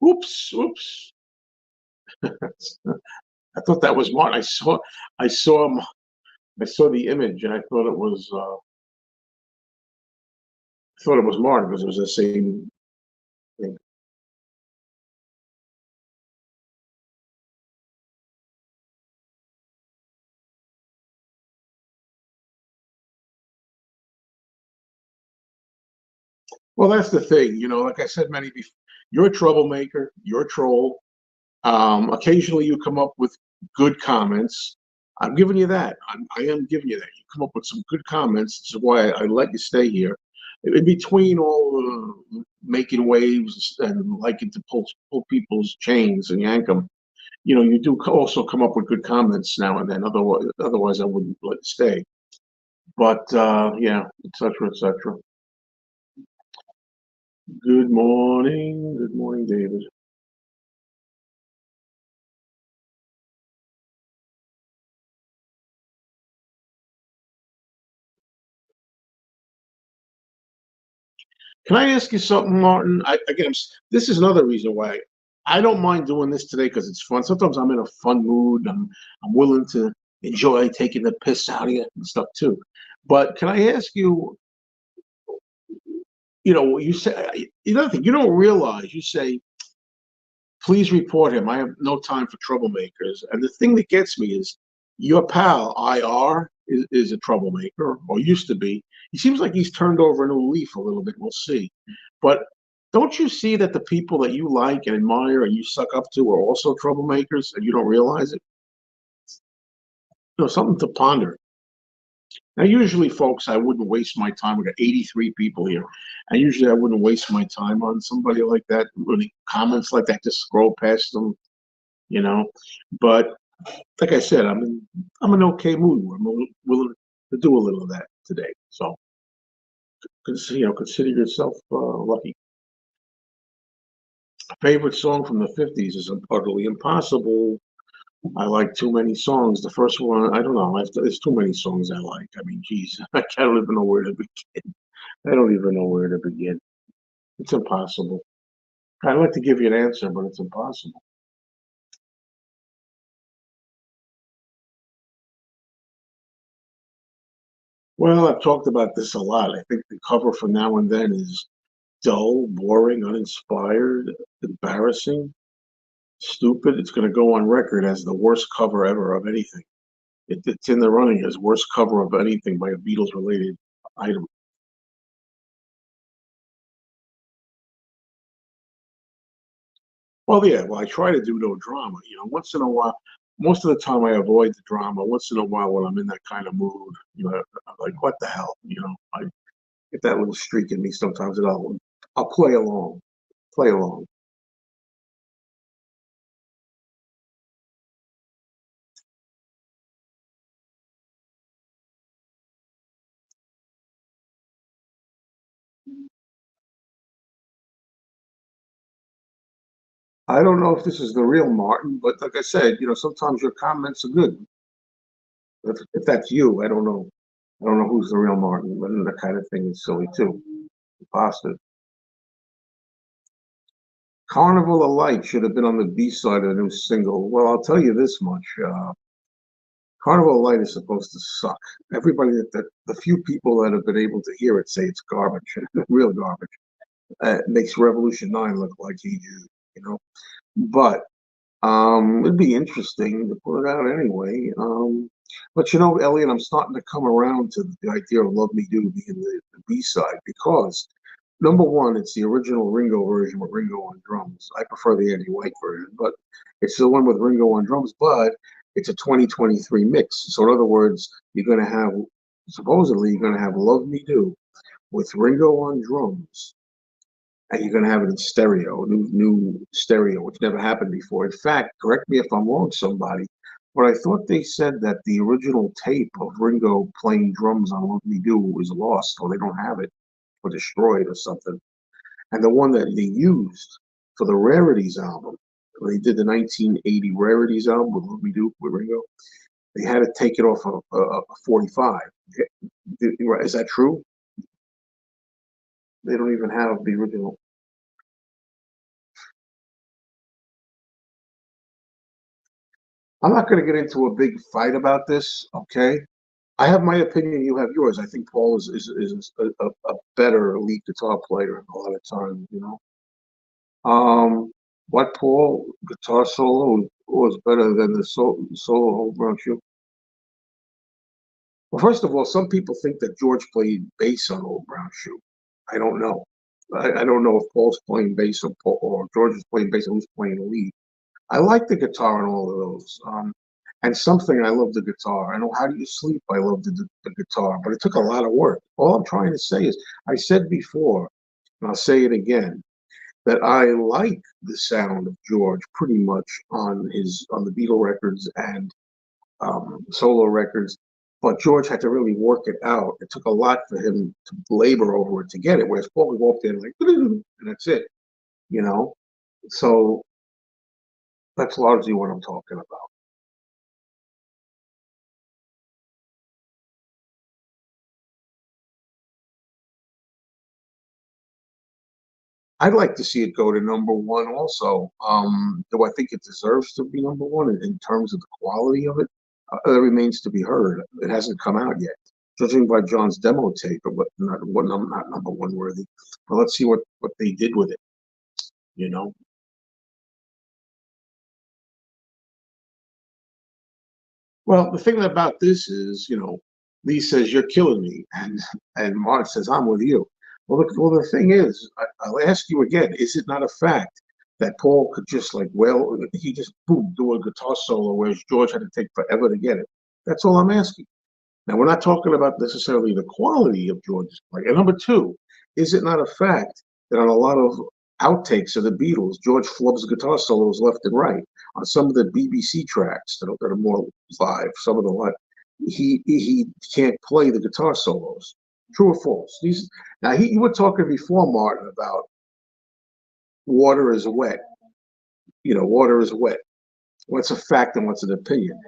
Oops, oops. I thought that was Martin. I saw the image, and I thought it was Martin because it was the same thing. Well, that's the thing, like I said many before, you're a troublemaker, you're a troll. Occasionally you come up with good comments. I'm giving you that. I am giving you that. You come up with some good comments. This is why I let you stay here. In between all making waves and liking to pull people's chains and yank them, you do also come up with good comments now and then. Otherwise I wouldn't let you stay. But yeah, etc., etc. Good morning. Good morning, David. Can I ask you something, Martin? This is another reason why I don't mind doing this today because it's fun. Sometimes I'm in a fun mood. I'm willing to enjoy taking the piss out of you and stuff too. But can I ask you? You say another thing. You don't realize. You say, "Please report him. I have no time for troublemakers." And the thing that gets me is your pal IR is a troublemaker or used to be. He seems like he's turned over a new leaf a little bit. We'll see. But don't you see that the people that you like and admire and you suck up to are also troublemakers and you don't realize it? Something to ponder. Now, usually, folks, I wouldn't waste my time. We got 83 people here, and usually I wouldn't waste my time on somebody like that. Really, comments like that, just scroll past them, you know. But like I said, I'm in okay mood. I'm willing to do a little of that today. So, consider yourself lucky. Favorite song from the '50s is utterly impossible. I like too many songs. The first one, I don't know. There's too many songs I like. I mean, geez, I don't even know where to begin. I don't even know where to begin. It's impossible. I'd like to give you an answer, but it's impossible. Well, I've talked about this a lot. I think the cover for Now and Then is dull, boring, uninspired, embarrassing, stupid. It's going to go on record as the worst cover ever of anything. It's in the running as worst cover of anything by a Beatles related item. Well, yeah, well, I try to do no drama. Once in a while, most of the time I avoid the drama. Once in a while, when I'm in that kind of mood, I'm like, what the hell? I get that little streak in me sometimes, and I'll play along, play along. I don't know if this is the real Martin, but like I said, sometimes your comments are good. If that's you, I don't know. I don't know who's the real Martin, but then that kind of thing is silly too. Pasta. Carnival of Light should have been on the B side of the new single. Well, I'll tell you this much. Carnival of Light is supposed to suck. Everybody the few people that have been able to hear it say it's garbage, real garbage. It makes Revolution 9 look like he did, you know. But it'd be interesting to put it out anyway. But Elliot, I'm starting to come around to the idea of Love Me Do being the B side because number one, it's the original Ringo version with Ringo on drums. I prefer the Andy White version, but it's the one with Ringo on drums, but it's a 2023 mix. So in other words, supposedly you're gonna have Love Me Do with Ringo on drums, and you're gonna have it in stereo, new stereo, which never happened before. In fact, correct me if I'm wrong, somebody, but I thought they said that the original tape of Ringo playing drums on Love Me Do was lost, or they don't have it, or destroyed, or something. And the one that they used for the Rarities album, when they did the 1980 Rarities album with Love Me Do with Ringo, they had to take it off a 45. Is that true? They don't even have the original. I'm not going to get into a big fight about this, okay? I have my opinion. You have yours. I think Paul is a better lead guitar player a lot of times. What Paul guitar solo was better than the solo Whole Brown Shoe? Well, first of all, some people think that George played bass on Old Brown Shoe. I don't know. I don't know if Paul's playing bass or George is playing bass and who's playing the lead. I like the guitar on all of those. And something I love the guitar. I know How Do You Sleep? I love the guitar, but it took a lot of work. All I'm trying to say is, I said before, and I'll say it again, that I like the sound of George pretty much on the Beatle records and solo records, but George had to really work it out. It took a lot for him to labor over it to get it, whereas Paul would walk in like, and that's it, you know? So that's largely what I'm talking about. I'd like to see it go to number one also. Do I think it deserves to be number one in terms of the quality of it? That remains to be heard. It hasn't come out yet. Judging by John's demo tape, but not number one worthy. But let's see what they did with it, you know? Well, the thing about this is, Lee says you're killing me, and Marge says I'm with you. Well, the thing is, I'll ask you again: is it not a fact that Paul could just he just boom do a guitar solo, whereas George had to take forever to get it? That's all I'm asking. Now, we're not talking about necessarily the quality of George's play. And number two, is it not a fact that on a lot of outtakes of the Beatles, George flubs guitar solos left and right? On some of the BBC tracks that are more live, some of the live, he can't play the guitar solos. True or false? Now, you were talking before, Martin, about water is wet. Water is wet. What's a fact and what's an opinion?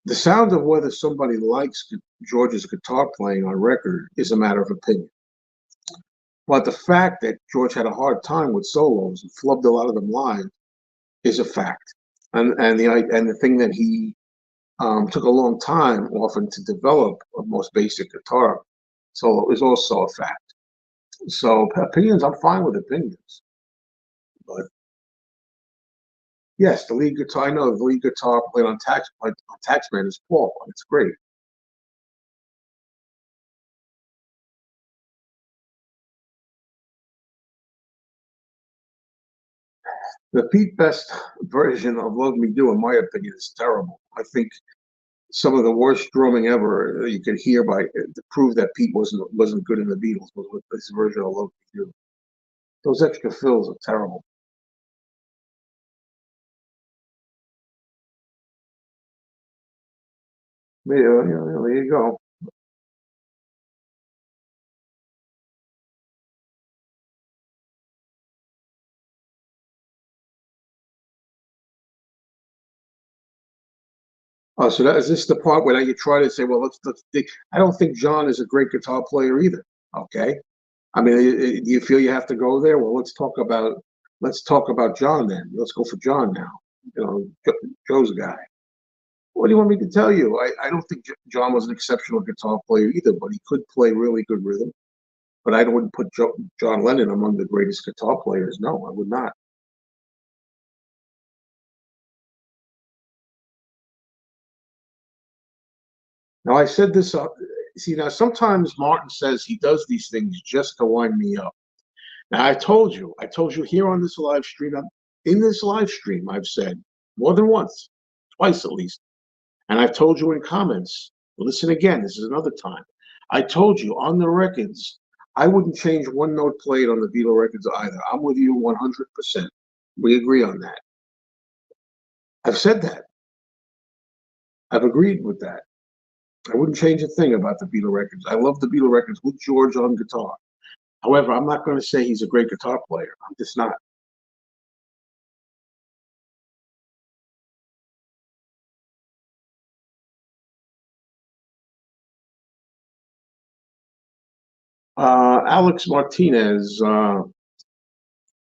The sound of whether somebody likes George's guitar playing on record is a matter of opinion. But the fact that George had a hard time with solos and flubbed a lot of them live is a fact. And the thing that he took a long time often to develop a most basic guitar solo is also a fact. So opinions, I'm fine with opinions. But yes, the lead guitar, I know the lead guitar played on Taxman is Paul. It's great. The Pete Best version of "Love Me Do," in my opinion, is terrible. I think some of the worst drumming ever you could hear by to prove that Pete wasn't good in the Beatles was with this version of "Love Me Do." Those extra fills are terrible. There you go. Oh, so that is this the part where you try to say, well, let's dig. I don't think John is a great guitar player either. Okay, I mean, do you feel you have to go there? Well, let's talk about John then. Let's go for John now. Joe's guy. What do you want me to tell you? I don't think John was an exceptional guitar player either, but he could play really good rhythm. But I wouldn't put John Lennon among the greatest guitar players. No, I would not. Now, I said this. See, now sometimes Martin says he does these things just to wind me up. Now, I told you here on this live stream, in this live stream, I've said more than once, twice at least, and I've told you in comments. Listen again. This is another time. I told you on the records, I wouldn't change one note played on the Beatle records either. I'm with you 100%. We agree on that. I've said that. I've agreed with that. I wouldn't change a thing about the Beatle records. I love the Beatle records with George on guitar. However, I'm not going to say he's a great guitar player. I'm just not. Alex Martinez. Oh,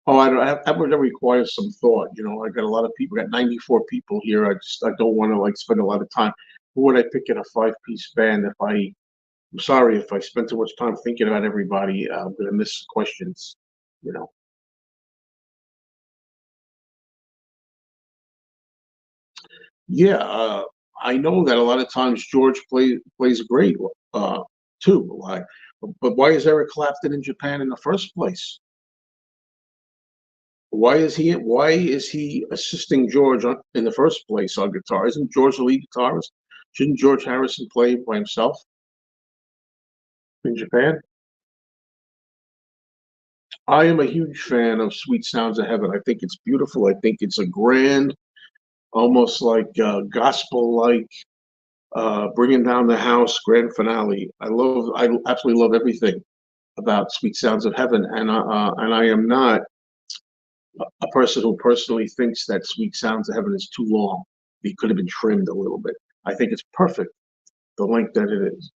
I don't. That would require some thought. I got a lot of people. I got 94 people here. I don't want to like spend a lot of time. Who would I pick in a five-piece band if I? I'm sorry if I spend too much time thinking about everybody. I'm gonna miss questions. You know. Yeah, I know that a lot of times George plays great too. Like, but why is Eric Clapton in Japan in the first place? Why is he assisting George in the first place on guitar? Isn't George the lead guitarist? Shouldn't George Harrison play by himself in Japan? I am a huge fan of Sweet Sounds of Heaven. I think it's beautiful. I think it's a grand, almost like gospel-like, bringing down the house grand finale. I absolutely love everything about Sweet Sounds of Heaven, and I am not a person who personally thinks that Sweet Sounds of Heaven is too long. It could have been trimmed a little bit. I think it's perfect the length that it is.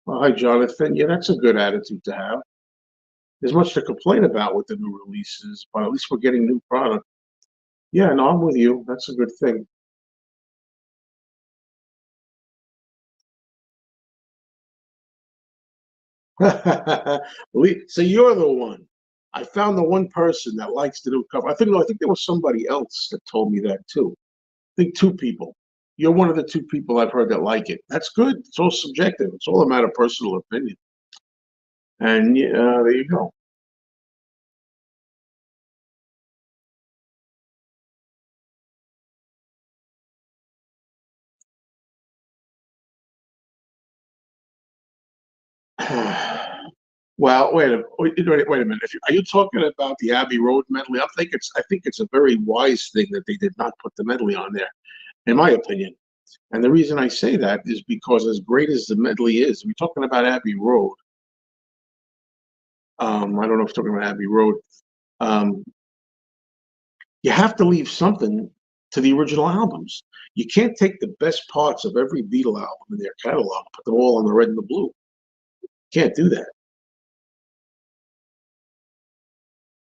Well, hi, Jonathan. Yeah, that's a good attitude to have. There's much to complain about with the new releases, but at least we're getting new product. Yeah, no, I'm with you. That's a good thing. So you're the one. I found the one person that likes the new cover. I think there was somebody else that told me that too. I think two people. You're one of the two people I've heard that like it. That's good. It's all subjective. It's all a matter of personal opinion. And there you go. Well, wait a minute. Are you talking about the Abbey Road medley? I think it's a very wise thing that they did not put the medley on there, in my opinion. And the reason I say that is because as great as the medley is, we're talking about Abbey Road. I don't know if we're talking about Abbey Road. Um, you have to leave something to the original albums. You can't take the best parts of every Beatle album in their catalog, put them all on the red and the blue. Can't do that.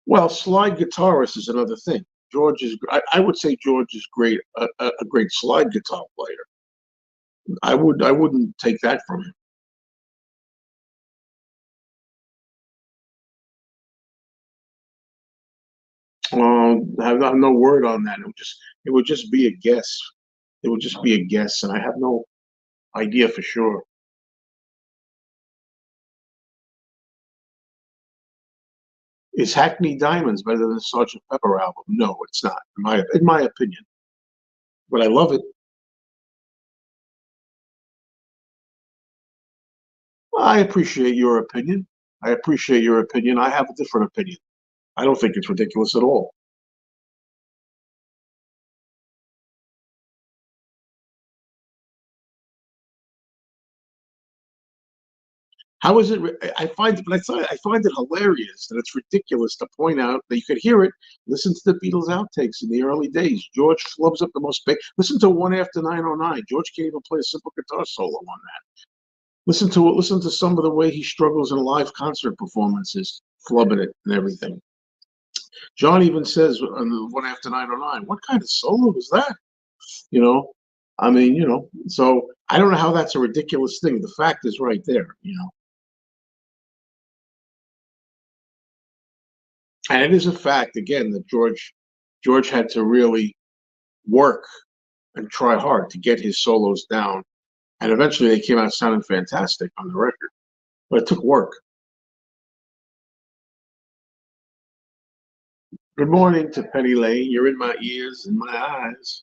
Well, slide guitarist is another thing. I would say George is great, a great slide guitar player. I wouldn't take that from him. I have no word on that. It would just be a guess. It would just be a guess, and I have no idea for sure. Is Hackney Diamonds better than the Sgt. Pepper album? No, it's not, in my opinion. But I love it. I appreciate your opinion. I appreciate your opinion. I have a different opinion. I don't think it's ridiculous at all. How is it? I find it, but I find it hilarious that it's ridiculous to point out that you could hear it. Listen to the Beatles outtakes in the early days. George flubs up the most. Listen to One After 909. George can't even play a simple guitar solo on that. Listen to it. Listen to some of the way he struggles in live concert performances, flubbing it and everything. John even says on the One After 909, "What kind of solo was that?" You know, I mean, So I don't know how that's a ridiculous thing. The fact is right there. And it is a fact again that George had to really work and try hard to get his solos down, and eventually they came out sounding fantastic on the record. But it took work. Good morning to Penny Lane. You're in my ears and my eyes.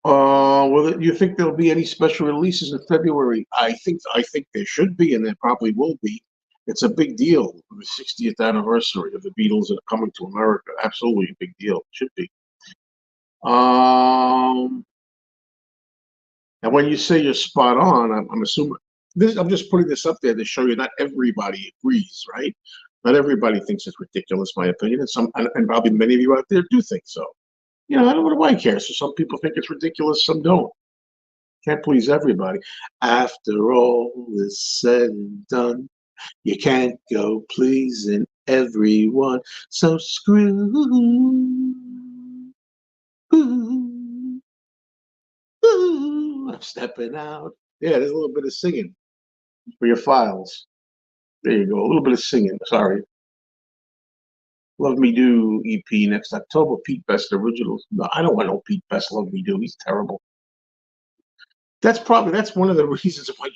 Well, you think there'll be any special releases in February? I think there should be, and there probably will be. It's a big deal, the 60th anniversary of the Beatles and coming to America. Absolutely a big deal. It should be. Um, and when you say you're spot on, I'm assuming this. I'm just putting this up there to show you not everybody agrees, right? Not everybody thinks it's ridiculous, my opinion, and probably many of you out there do think so. I don't know why I care. So some people think it's ridiculous, some don't. Can't please everybody. After all is said and done, you can't go pleasing everyone. So screw. Ooh, ooh, I'm stepping out. Yeah, there's a little bit of singing for your files. There you go. A little bit of singing. Sorry. Love Me Do EP next October. Pete Best Originals. No, I don't want no Pete Best Love Me Do. He's terrible. That's one of the reasons why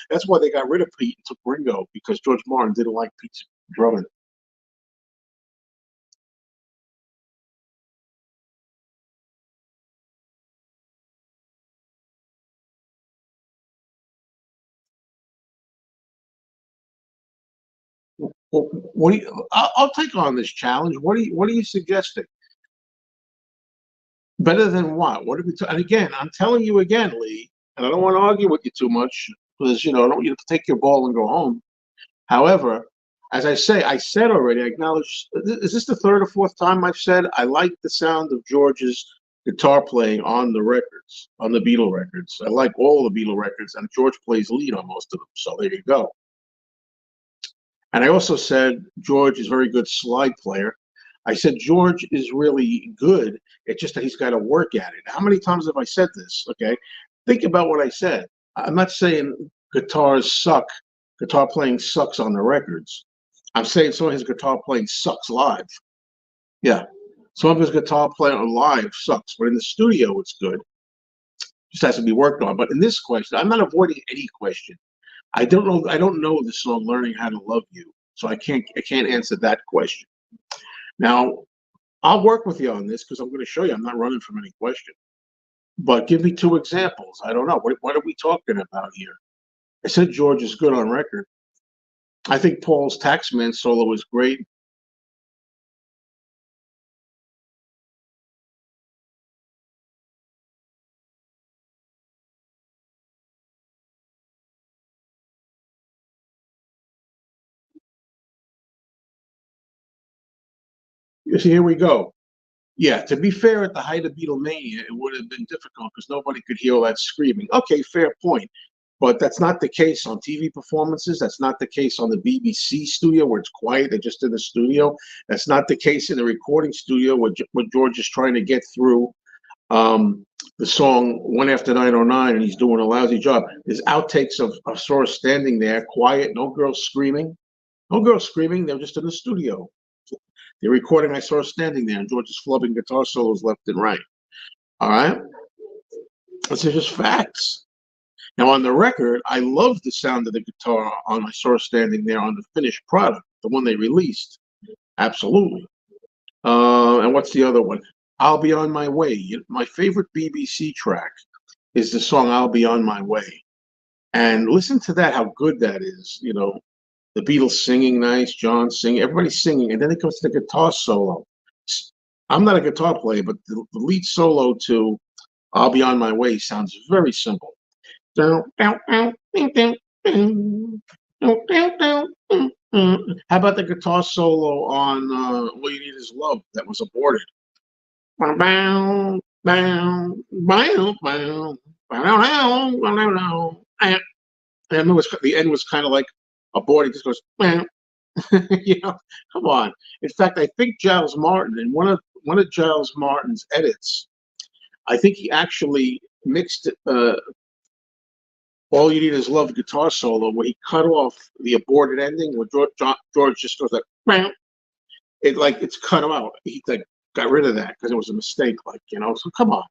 that's why they got rid of Pete and took Ringo, because George Martin didn't like Pete's drumming. Well, I'll take on this challenge. What are you suggesting? Better than what? What are we? And again, I'm telling you again, Lee, and I don't want to argue with you too much because I don't want you to take your ball and go home. However, as I said already, I acknowledge. Is this the third or fourth time I've said I like the sound of George's guitar playing on the records, on the Beatle records? I like all the Beatle records, and George plays lead on most of them. So there you go. And I also said George is a very good slide player. I said George is really good. It's just that he's got to work at it. How many times have I said this? Okay. Think about what I said. I'm not saying guitars suck. Guitar playing sucks on the records. I'm saying some of his guitar playing sucks live. Yeah. Some of his guitar playing live sucks, but in the studio it's good. Just has to be worked on. But in this question, I'm not avoiding any question. I don't know the song "Learning How to Love You," so I can't answer that question. Now, I'll work with you on this because I'm going to show you I'm not running from any question. But give me two examples. I don't know. What are we talking about here? I said George is good on record. I think Paul's Taxman solo is great. You see, here we go. Yeah, to be fair, at the height of Beatlemania, it would have been difficult because nobody could hear all that screaming. Okay, fair point. But that's not the case on TV performances. That's not the case on the BBC studio where it's quiet. They're just in the studio. That's not the case in the recording studio where George is trying to get through the song One After 909 and he's doing a lousy job. There's outtakes of Sora standing there, quiet, no girls screaming. No girls screaming. They're just in the studio. They're recording. I saw her standing there, and George is flubbing guitar solos left and right. All right, this is just facts. Now on the record, I love the sound of the guitar on I saw her standing there on the finished product, the one they released. Absolutely. And what's the other one? I'll Be On My Way. My favorite BBC track is the song I'll Be On My Way. And listen to that, how good that is. The Beatles singing nice, John singing, everybody's singing, and then it comes to the guitar solo. I'm not a guitar player, but the lead solo to I'll Be On My Way sounds very simple. How about the guitar solo on All You Need Is Love that was aborted? And the end was kind of like aborted. It just goes, come on. In fact, I think Giles Martin in one of Giles Martin's edits, I think he actually mixed All You Need Is Love guitar solo where he cut off the aborted ending where George just goes like, it's cut out. He like got rid of that because it was a mistake, so come on,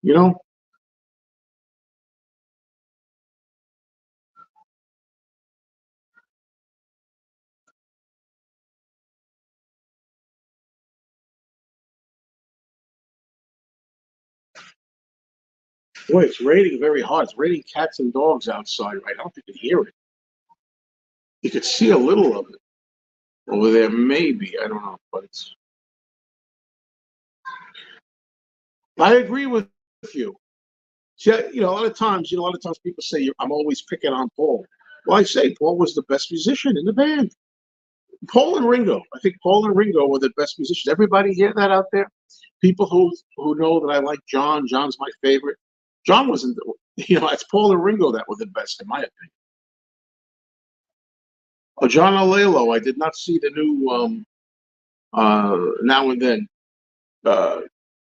you know. Boy, it's raining very hard. It's raining cats and dogs outside right now. I don't think you can hear it. You could see a little of it over there, maybe. I don't know, but it's. I agree with you. See, a lot of times people say I'm always picking on Paul. Well, I say Paul was the best musician in the band. Paul and Ringo. I think Paul and Ringo were the best musicians. Everybody hear that out there? People who know that I like John. John's my favorite. John wasn't. It's Paul and Ringo that were the best, in my opinion. Oh, John Alelo. I did not see the new Now and Then uh,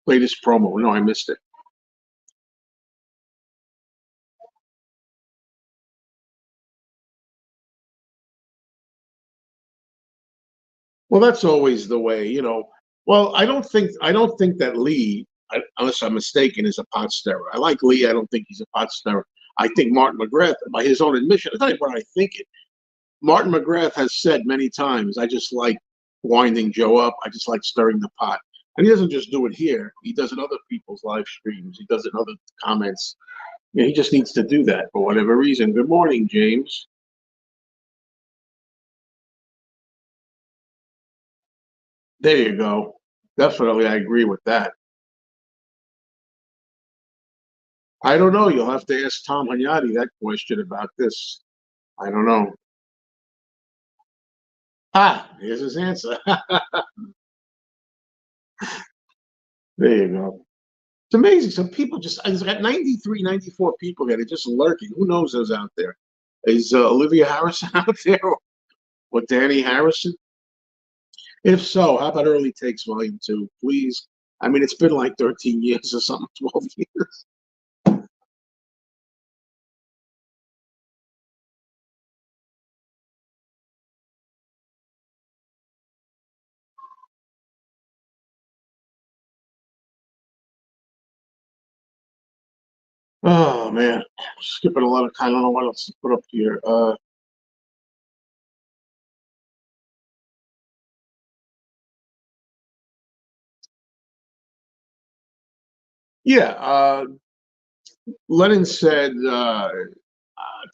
latest promo. No, I missed it. Well, that's always the way. Well, I don't think that Lee, unless I'm mistaken, is a pot stirrer. I like Lee. I don't think he's a pot stirrer. I think Martin McGrath, by his own admission, I tell you what I think. Martin McGrath has said many times, I just like winding Joe up. I just like stirring the pot. And he doesn't just do it here. He does it in other people's live streams. He does it in other comments. He just needs to do that for whatever reason. Good morning, James. There you go. Definitely, I agree with that. I don't know. You'll have to ask Tom Hunyadi that question about this. I don't know. Here's his answer. There you go. It's amazing. Some people I've got 93, 94 people that are just lurking. Who knows those out there? Is Olivia Harrison out there or Danny Harrison? If so, how about Early Takes Volume 2, please? I mean, it's been like 13 years or something, 12 years. Oh, man. Skipping a lot of time. I don't know what else to put up here. Yeah, Lennon said,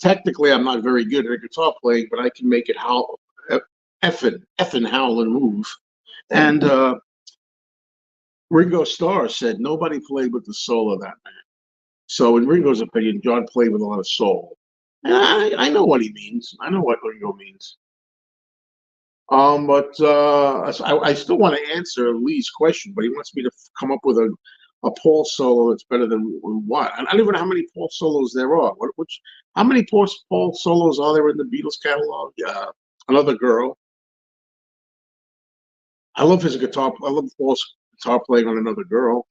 technically, I'm not very good at guitar playing, but I can make it howl, effing howl and move. And Ringo Starr said nobody played with the soul of that man. So, in Ringo's opinion, John played with a lot of soul. And I know what he means. I know what Ringo means. But I still want to answer Lee's question, but he wants me to come up with a Paul solo that's better than what? I don't even know how many Paul solos there are. How many Paul solos are there in the Beatles catalog? Another Girl. I love his guitar. I love Paul's guitar playing on Another Girl.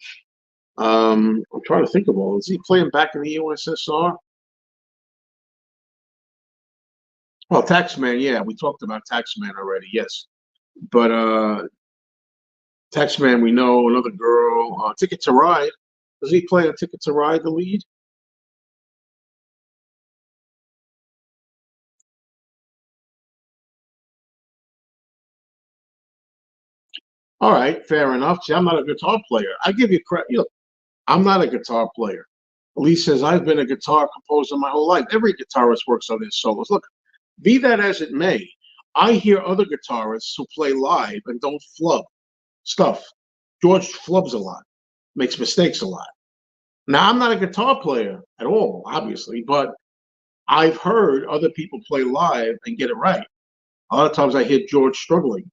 I'm trying to think of all. Is he playing back in the USSR? Well, Taxman, yeah, we talked about Taxman already. Yes, but Taxman, we know Another Girl. Ticket to Ride. Does he play a Ticket to Ride the lead? All right, fair enough. See, I'm not a guitar player. I give you credit. You know, I'm not a guitar player. Lee says, I've been a guitar composer my whole life. Every guitarist works on their solos. Look, be that as it may, I hear other guitarists who play live and don't flub stuff. George flubs a lot, makes mistakes a lot. Now, I'm not a guitar player at all, obviously, but I've heard other people play live and get it right. A lot of times I hear George struggling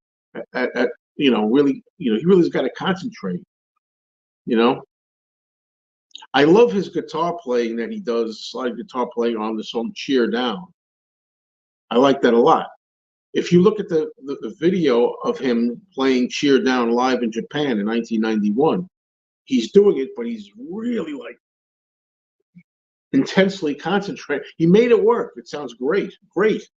at really, he really's got to concentrate, you know. I love his guitar playing that he does, slide guitar playing on the song Cheer Down. I like that a lot. If you look at the video of him playing Cheer Down live in Japan in 1991, he's doing it, but he's really like intensely concentrated. He made it work. It sounds great, great.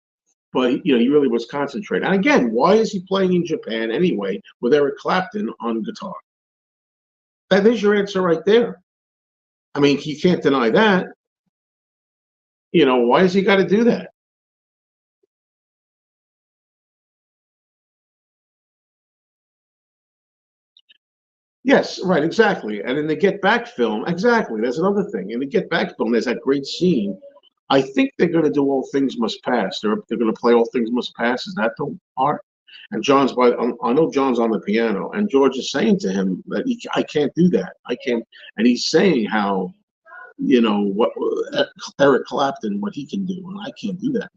But he really was concentrated. And again, why is he playing in Japan anyway with Eric Clapton on guitar? That is your answer right there. I mean, you can't deny that. Why has he got to do that? Yes, right, exactly. And in the Get Back film, exactly, there's another thing. In the Get Back film, there's that great scene. I think they're going to do All Things Must Pass. They're going to play All Things Must Pass. Is that the part? And I know John's on the piano, and George is saying to him that I can't do that. I can't. And he's saying how, what Eric Clapton, what he can do, and I can't do that.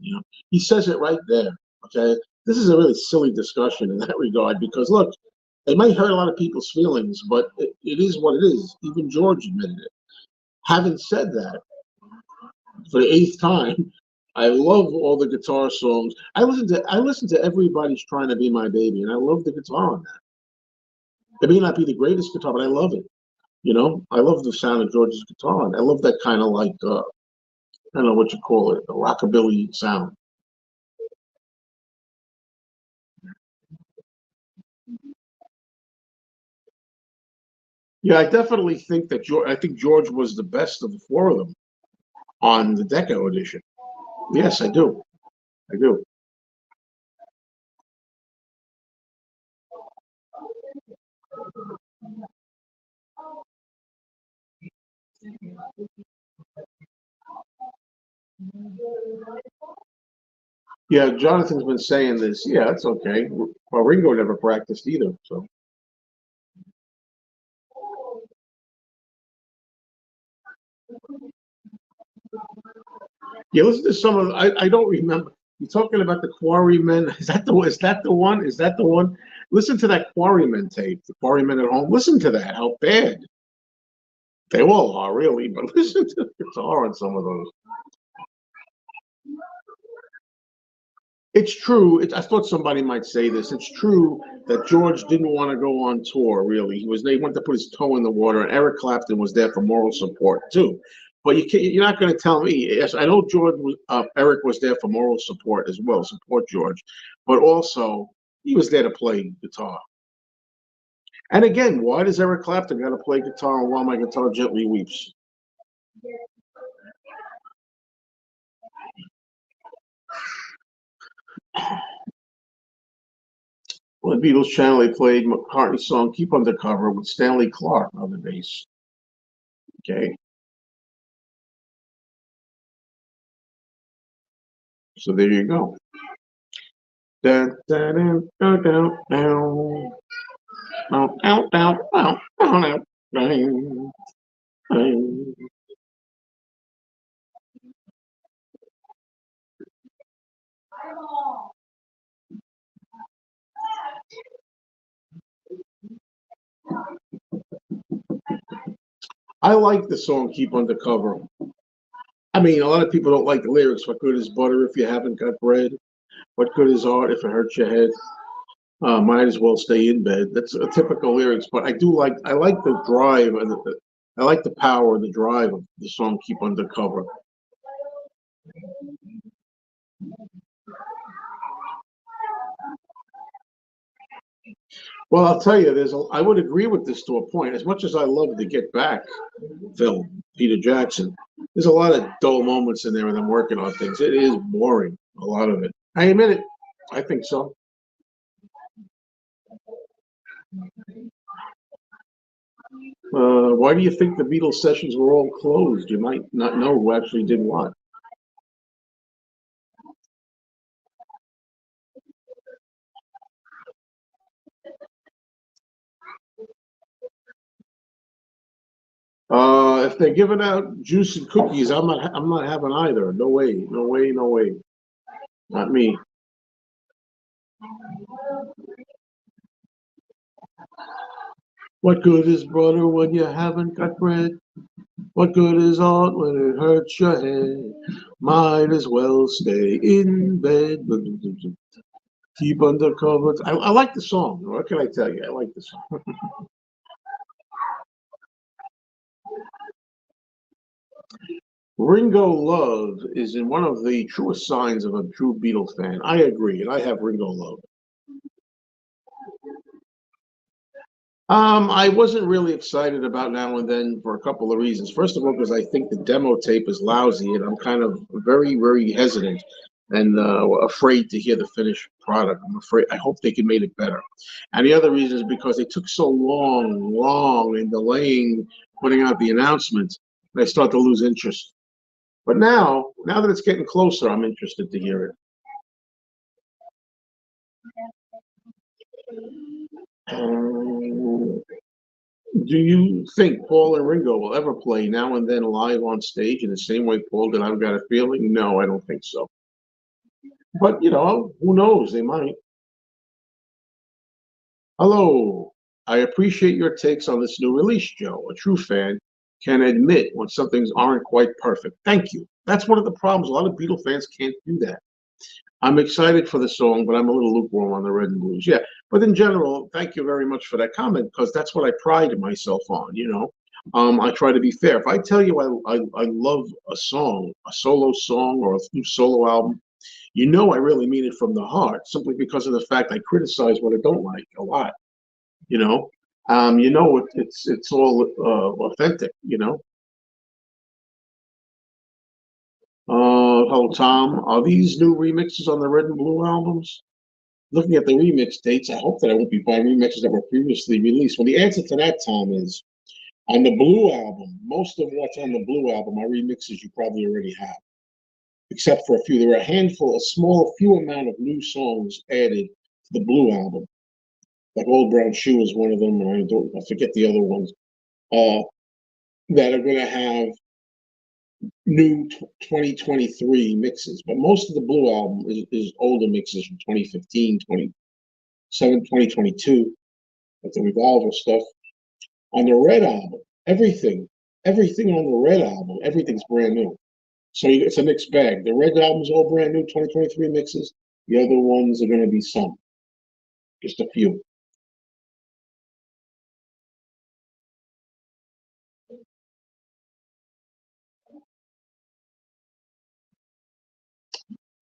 He says it right there. Okay, this is a really silly discussion in that regard because look, it might hurt a lot of people's feelings, but it is what it is. Even George admitted it. Having said that, for the eighth time, I love all the guitar songs. I listen to Everybody's Trying to Be My Baby, and I love the guitar on that. It may not be the greatest guitar, but I love it. I love the sound of George's guitar, and I love that kind of like I don't know what you call it, a rockabilly sound. Yeah, I definitely think that George. I think George was the best of the four of them on the Deco edition. Yes, I do. I do. Yeah, Jonathan's been saying this. Yeah, that's okay. Well, Ringo never practiced either. So yeah, listen to some of. I don't remember. You're talking about the Quarrymen. Is that the one? Is that the one? Listen to that Quarrymen tape. The Quarrymen at home. Listen to that. How bad they all are, really. But listen to the guitar on some of those. It's true. I thought somebody might say this. It's true that George didn't want to go on tour. Really, he wanted to put his toe in the water, and Eric Clapton was there for moral support too. But you're not going to tell me. Yes, I know Eric was there for moral support as well, support George, but also he was there to play guitar. And again, why does Eric Clapton got to play guitar while my guitar gently weeps? On the Beatles channel, they played McCartney's song "Keep Undercover" with Stanley Clarke on the bass. Okay, so there you go. Dun, dun, dun, dun, dun, dun. Down, down, down, down, down, down, down, down. I like the song "Keep Undercover." I mean, a lot of people don't like the lyrics. What good is butter if you haven't got bread? What good is art if it hurts your head? Might as well stay in bed. That's a typical lyrics, but I like the drive and I like the power and the drive of the song "Keep Undercover." Well, I'll tell you, I would agree with this to a point. As much as I love the Get Back film, Peter Jackson, there's a lot of dull moments in there and them working on things. It is boring, a lot of it. I admit it. I think so. Why do you think the Beatles sessions were all closed? You might not know who actually did what. If they're giving out juice and cookies, I'm not having either. No way, no way, no way. Not me. What good is butter when you haven't got bread? What good is art when it hurts your head? Might as well stay in bed. Keep under covers. I like the song. What can I tell you? I like the song. Ringo Love is in one of the truest signs of a true Beatles fan. I agree, and I have Ringo Love. I wasn't really excited about Now and Then for a couple of reasons. First of all, because I think the demo tape is lousy, and I'm kind of very, very hesitant and afraid to hear the finished product. I'm afraid. I hope they can make it better. And the other reason is because they took so long in delaying putting out the announcement, I start to lose interest. But now that it's getting closer, I'm interested to hear it. Um, Do you think Paul and Ringo will ever play Now and Then live on stage in the same way Paul did? I've got a feeling. No, I don't think so. But who knows? They might. Hello. I appreciate your takes on this new release, Joe. A true fan can admit when some things aren't quite perfect. Thank you. That's one of the problems. A lot of Beatle fans can't do that. I'm excited for the song, but I'm a little lukewarm on the Red and Blues. Yeah, but in general, thank you very much for that comment because that's what I pride myself on. I try to be fair. If I tell you I love a song, a solo song, or a new solo album, I really mean it from the heart, simply because of the fact I criticize what I don't like a lot. You know, it's all authentic. Hello, Tom. Are these new remixes on the Red and Blue albums? Looking at the remix dates, I hope that I won't be buying remixes that were previously released. Well, the answer to that, Tom, is on the Blue album. Most of what's on the Blue album are remixes you probably already have, except for a few. There were a handful, few amount of new songs added to the Blue album. Like Old Brown Shoe is one of them, and I forget the other ones. That are going to have new 2023 mixes, but most of the Blue album is older mixes from 2015, 2022, like the Revolver stuff. On the Red album, everything on the Red album, everything's brand new. So it's a mixed bag. The Red album's all brand new, 2023 mixes. The other ones are going to be some, just a few.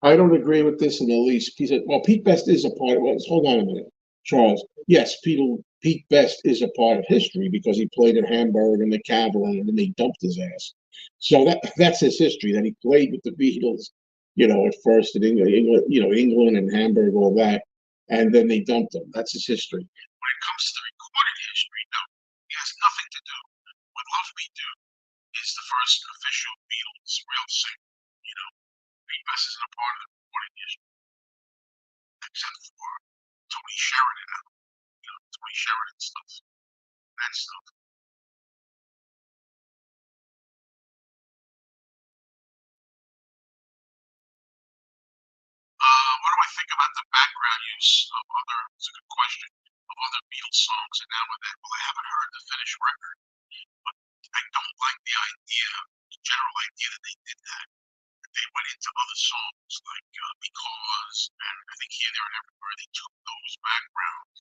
I don't agree with this in the least. Pete Best is a part of. Well, hold on a minute, Charles. Yes, Pete Best is a part of history because he played in Hamburg and the Cavalry, and then they dumped his ass. So that's his history. That he played with the Beatles, at first in England and Hamburg, all that, and then they dumped him. That's his history. When it comes to the recorded history, no, he has nothing to do. What Love Me Do is the first official Beatles real single. Pete Best isn't a part of the recording history, except for Tony Sheridan, Tony Sheridan stuff, that stuff. What do I think about the background use of other? It's a good question. Of other Beatles songs and now and then. Well, I haven't heard the finished record, but I don't like the general idea that they did that. They went into other songs like Because, and I think Here, There, and Everywhere. They took those backgrounds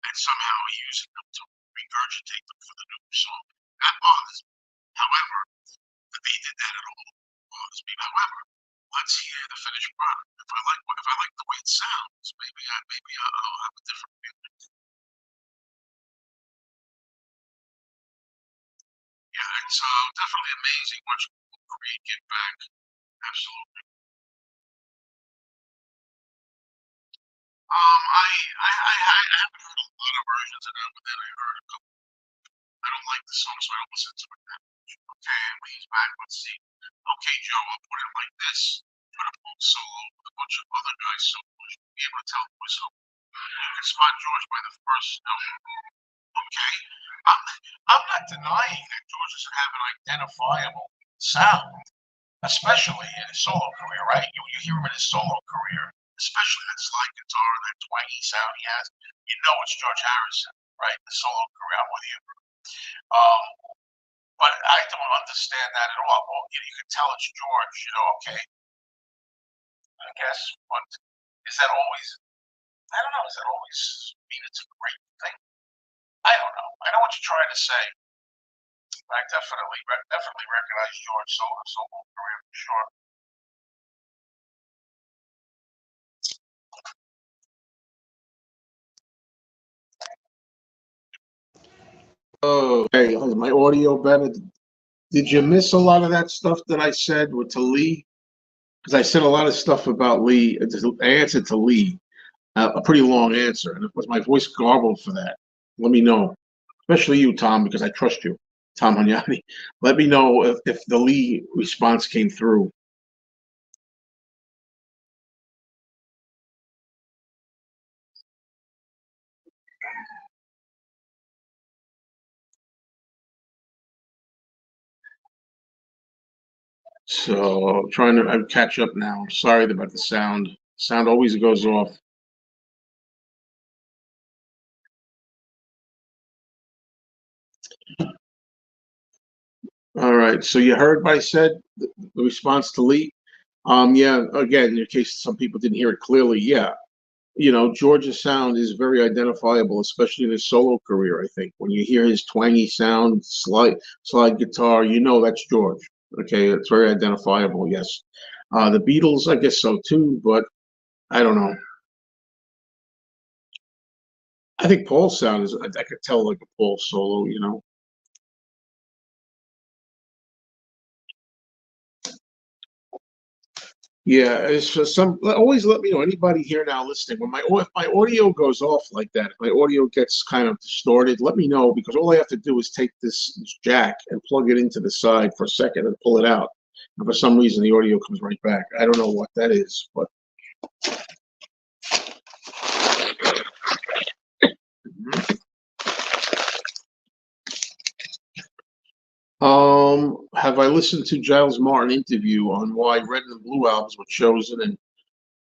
and somehow using them to regurgitate them for the new song. That bothers me. However, that they did that at all bothers me. However, let's hear the finished product. If I like the way it sounds, maybe I'll have a different feeling. Yeah, it's definitely amazing what you can create, get back. Absolutely. I haven't heard a lot of versions of that, but then I heard a couple. I don't like the song, so I don't listen to it that much. Okay, when he's back, let's see. Okay, Joe, I'll put it like this. Put a folk solo with a bunch of other guys, so you should be able to tell who is who. You can spot George by the first note. Okay, I'm, I'm not denying that George doesn't have an identifiable sound, especially in his solo career, right? You hear him in his solo career, especially that slide guitar and that twangy sound he has. You know it's George Harrison, right? The solo career, I'm with you. Um, but I don't understand that at all. Well, you can tell it's George, okay, I guess, but is that always, I don't know, does that always mean it's a great thing? I don't know. I know what you're trying to say. I definitely recognize George solo career for sure. Oh, hey, is my audio better? Did you miss a lot of that stuff that I said to Lee? Because I said a lot of stuff about Lee. I answered to Lee, a pretty long answer, and was my voice garbled for that? Let me know, especially you, Tom, because I trust you, Tom Hunyadi. Let me know if the Lee response came through. So I'm trying to catch up now. I'm sorry about the sound. Sound always goes off. All right. So you heard what I said, the response to Lee. Yeah, again, in case some people didn't hear it clearly, yeah, George's sound is very identifiable, especially in his solo career. I think when you hear his twangy sound, slide guitar, that's George. Okay, it's very identifiable. Yes, the Beatles, I guess so too, but I don't know. I think Paul's sound is, I could tell like a Paul solo. Yeah, it's for some. Always let me know. Anybody here now listening, when if my audio goes off like that, if my audio gets kind of distorted, let me know because all I have to do is take this jack and plug it into the side for a second and pull it out. And for some reason, the audio comes right back. I don't know what that is, but have I listened to Giles Martin interview on why Red and Blue albums were chosen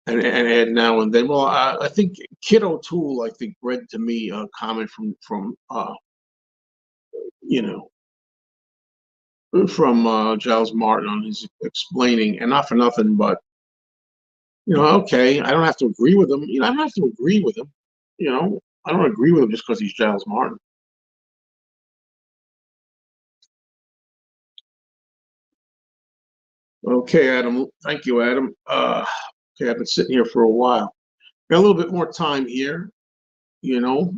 and add now and then? Well, I think Kid O'Toole, I think, read to me a comment from you know Giles Martin on his explaining, and not for nothing, but okay, I don't have to agree with him. I don't have to agree with him. I don't agree with him just because he's Giles Martin. Okay, Adam. Thank you, Adam. Okay, I've been sitting here for a while. Got a little bit more time here. You know,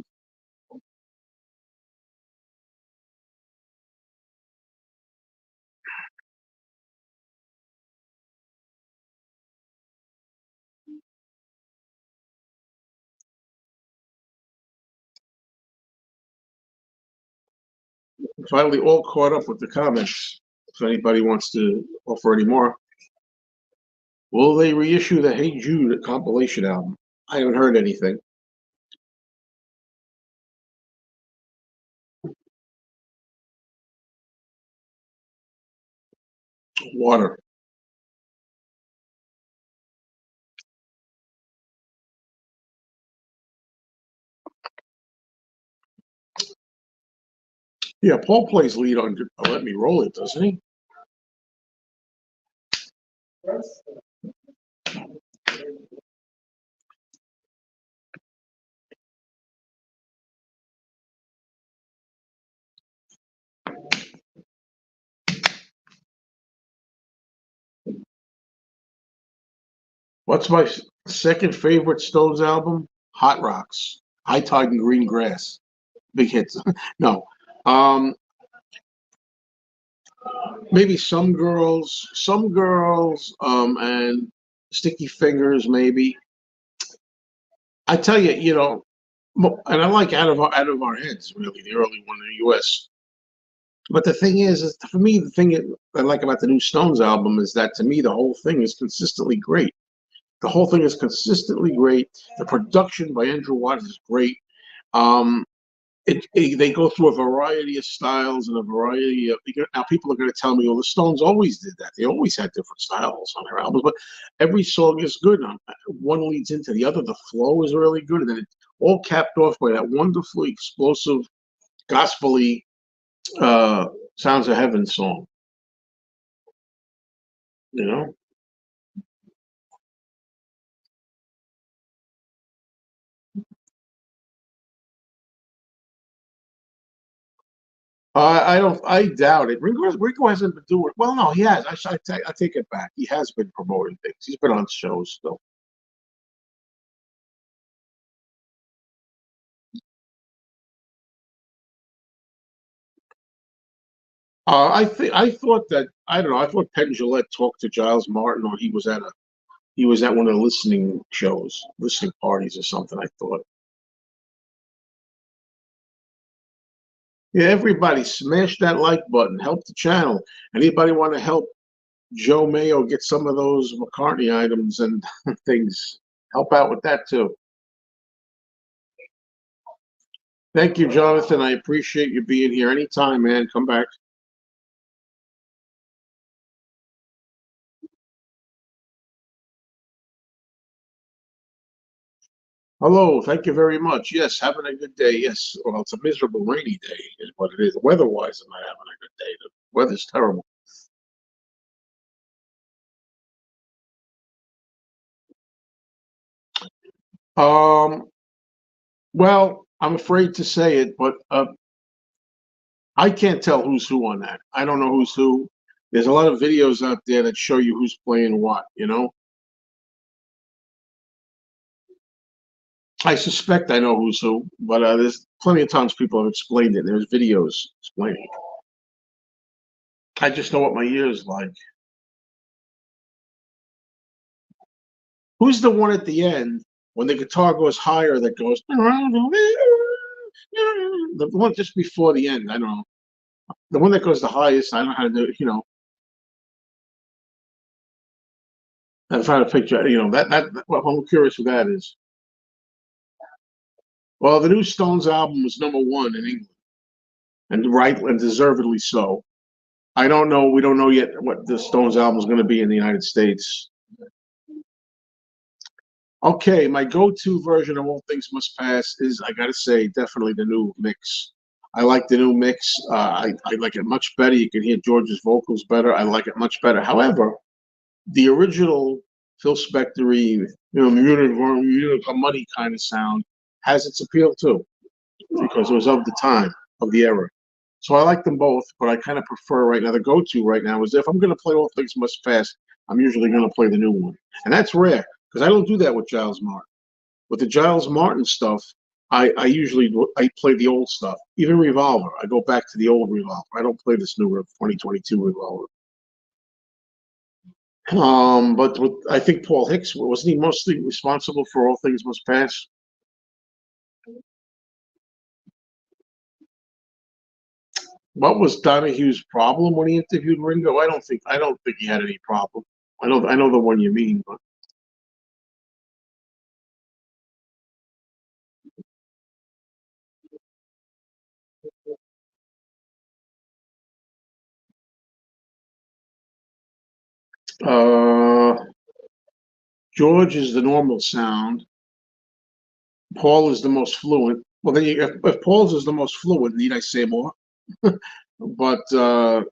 Finally all caught up with the comments. If anybody wants to offer any more, will they reissue the Hey Jude compilation album? I haven't heard anything. Water. Yeah, Paul plays lead on Let Me Roll It, doesn't he? What's my second favorite Stones album? Hot Rocks, High Tide and Green Grass. Big hits. No. Um, Maybe some girls, and Sticky Fingers, maybe. I tell you, and I like out of our heads, really, the early one in the U.S. But the thing is for me, the thing I like about the new Stones album is that to me, the whole thing is consistently great. The whole thing is consistently great. The production by Andrew Watts is great. Um, they go through a variety of styles and a variety of. Now, people are going to tell me, well, the Stones always did that. They always had different styles on their albums, but every song is good. One leads into the other. The flow is really good, and then it all capped off by that wonderfully explosive, gospel-y uh, Sounds of Heaven song. You know, I don't. I doubt it. Ringo hasn't been doing. Well, no, he has. I take it back. He has been promoting things. He's been on shows still. I thought that I don't know. I thought Penn Jillette talked to Giles Martin, or he was at one of the listening shows, listening parties, or something. I thought. Yeah, everybody smash that like button. Help the channel. Anybody want to help Joe Mayo get some of those McCartney items and things? Help out with that too. Thank you, Jonathan. I appreciate you being here. Anytime, man. Come back. Hello. Thank you very much. Yes, having a good day. Yes. Well, it's a miserable rainy day, is what it is. Weather-wise, I'm not having a good day. The weather's terrible. Um, well, I'm afraid to say it, but I can't tell who's who on that. I don't know who's who. There's a lot of videos out there that show you who's playing what. I suspect I know who's who, but there's plenty of times people have explained it. There's videos explaining it. I just know what my ears like. Who's the one at the end when the guitar goes higher that goes the one just before the end? I don't know. The one that goes the highest, I don't know how to do it. I'm trying to picture, well, I'm curious who that is. Well, the new Stones album was number one in England, and right and deservedly so. I don't know. We don't know yet what the Stones album is going to be in the United States. Okay, my go-to version of All Things Must Pass is, I gotta say, definitely the new mix. I like the new mix. I like it much better. You can hear George's vocals better. I like it much better. However, the original Phil Spector, Munich money kind of sound has its appeal too, because it was of the time, of the era. So I like them both, but I kind of prefer right now. The go-to right now is if I'm going to play All Things Must Pass, I'm usually going to play the new one, and that's rare because I don't do that with Giles Martin. With the Giles Martin stuff, I usually I play the old stuff, even Revolver. I go back to the old Revolver. I don't play this newer 2022 Revolver. But I think Paul Hicks wasn't he mostly responsible for All Things Must Pass. What was Donahue's problem when he interviewed Ringo? I don't think he had any problem. I know the one you mean, but uh, George is the normal sound. Paul is the most fluent. Well, then if Paul's is the most fluent, need I say more? But that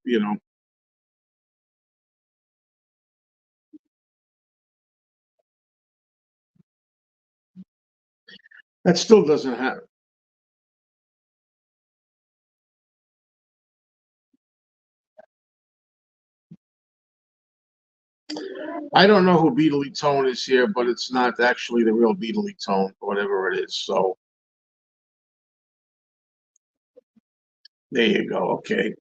still doesn't have. I don't know who Beatle Tone is here, but it's not actually the real Beatle Tone, whatever it is. So there you go. Okay,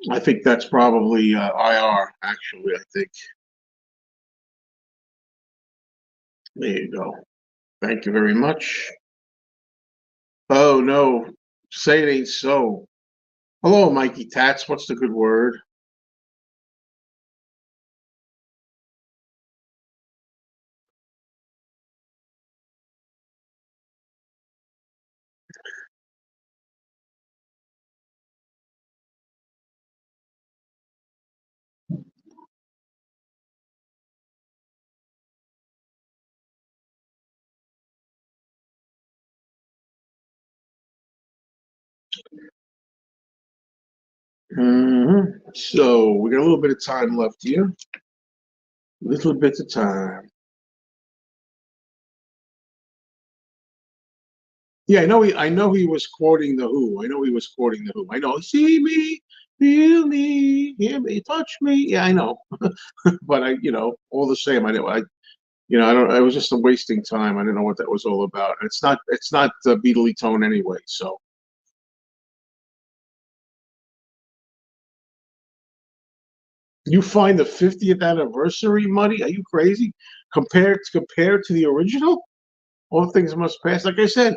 I think that's probably IR. Actually, I think. There you go. Thank you very much. Oh no, say it ain't so. Hello, Mikey Tats. What's the good word? So we got a little bit of time left here. Little bit of time. Yeah, I know he was quoting the Who. I know he was quoting the Who. I know. See me, feel me, hear me, touch me. Yeah, I know. But all the same, I know. I don't. I was just a wasting time. I didn't know what that was all about. It's not. It's not Beatley tone anyway. So you find the 50th anniversary muddy? Are you crazy? Compared to the original, all things must pass. Like I said,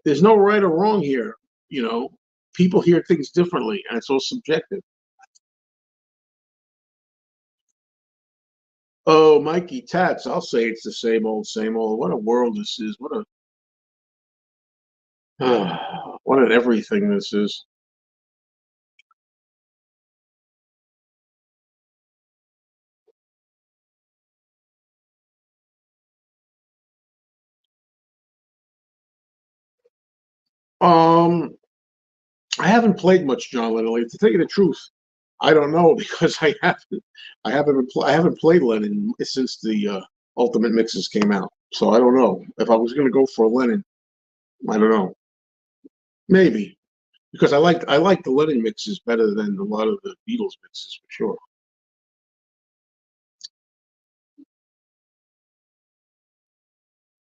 there's no right or wrong here. You know, people hear things differently, and it's all subjective. Oh, Mikey Tats, I'll say it's the same old, same old. What a world this is. What an everything this is. Um, I haven't played much John Lennon lately. To tell you the truth, I don't know because I haven't played Lennon since the Ultimate Mixes came out. So I don't know. If I was going to go for Lennon, I don't know. Maybe because I like the Lennon mixes better than a lot of the Beatles mixes for sure.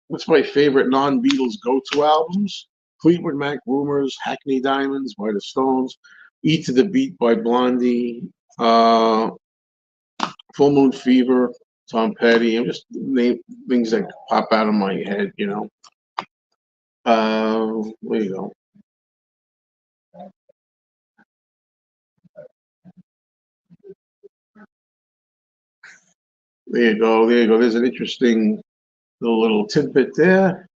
What's my favorite non-Beatles go-to albums? Fleetwood Mac, Rumors, Hackney Diamonds by the Stones, E to the Beat by Blondie, uh, Full Moon Fever, Tom Petty. I'm just name things that pop out of my head. There you go. There you go. There you go. There's an interesting little tidbit there.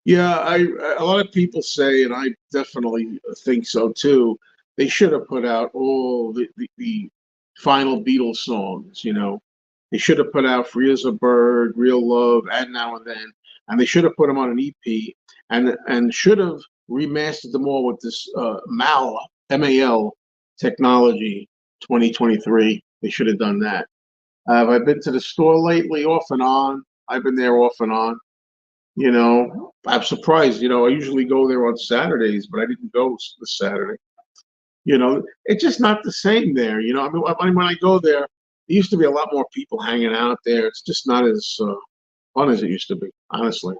Yeah, a lot of people say, and I definitely think so too. They should have put out all the final Beatles songs. They should have put out "Free as a Bird," "Real Love," and "Now and Then," and they should have put them on an EP, and should have remastered them all with this MAL technology 2023. They should have done that. Have I been to the store lately? Off and on. I've been there off and on. I'm surprised. I usually go there on Saturdays, but I didn't go this Saturday. It's just not the same there. When I go there, there used to be a lot more people hanging out there. It's just not as fun as it used to be, honestly.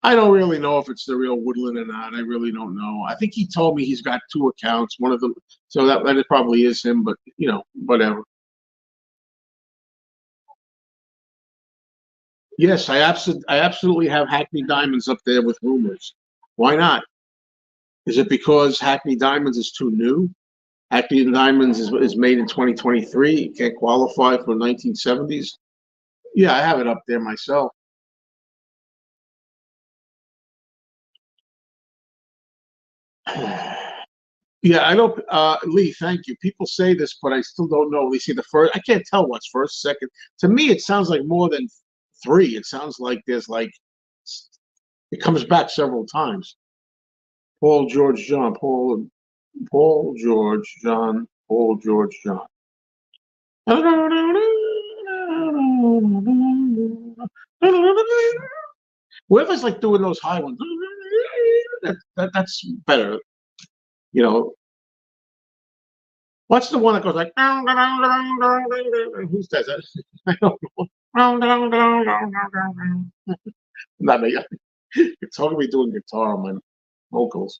I don't really know if it's the real Woodland or not. I really don't know. I think he told me he's got two accounts. One of them, so that it probably is him. But whatever. Yes, I absolutely have Hackney Diamonds up there with Rumors. Why not? Is it because Hackney Diamonds is too new? Hackney Diamonds is made in 2023. It can't qualify for 1970s. Yeah, I have it up there myself. Yeah, I don't. Lee, thank you. People say this, but I still don't know. They see the first. I can't tell what's first, second. To me, it sounds like more than three. It sounds like there's like it comes back several times. Paul George John Paul George John Paul George John. Whoever's like doing those high ones, that's better. You know, What's the one that goes like? Who says that? I don't know. Not me. It's talking me doing guitar on my vocals.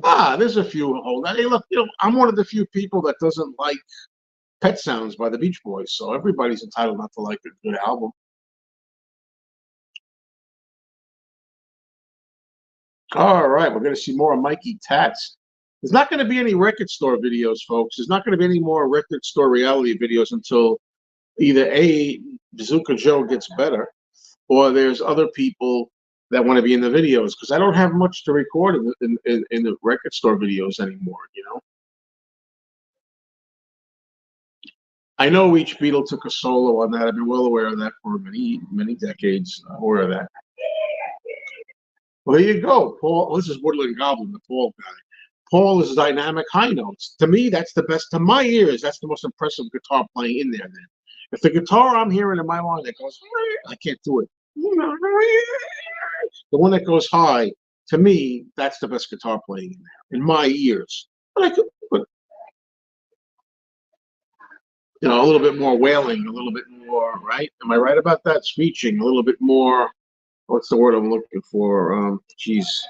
There's a few hold that. Hey, look, I'm one of the few people that doesn't like Pet Sounds by the Beach Boys, so everybody's entitled not to like a good album. All right, we're going to see more of Mikey Tats. There's not going to be any record store videos, folks. There's not going to be any more record store reality videos until either A, Bazooka Joe gets better, or there's other people that want to be in the videos, because I don't have much to record in the record store videos anymore. I know each Beatle took a solo on that. I've been well aware of that for many, many decades. I'm aware of that. Well, there you go, Paul. This is Woodland Goblin, the Paul guy. Paul is dynamic high notes. To me, that's the best. To my ears, that's the most impressive guitar playing in there. Then, if the guitar I'm hearing in my mind that goes, I can't do it. The one that goes high, to me, that's the best guitar playing in there, in my ears. But I could, but a little bit more wailing, a little bit more, right? Am I right about that? Screeching, a little bit more. What's the word I'm looking for? Geez,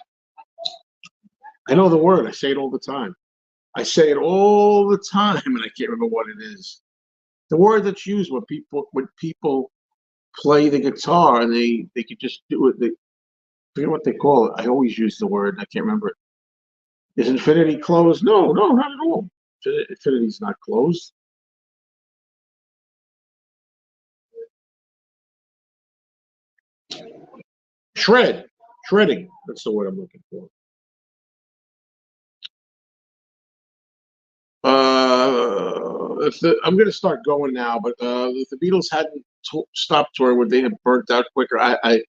I know the word. I say it all the time. I say it all the time, and I can't remember what it is. The word that's used when people play the guitar and they could just do it. They forget what they call it. I always use the word. I can't remember it. Is infinity closed? No, no, not at all. Infinity's not closed. Shredding. That's the word I'm looking for. I'm going to start going now, but if the Beatles hadn't stopped touring, would they have burnt out quicker? I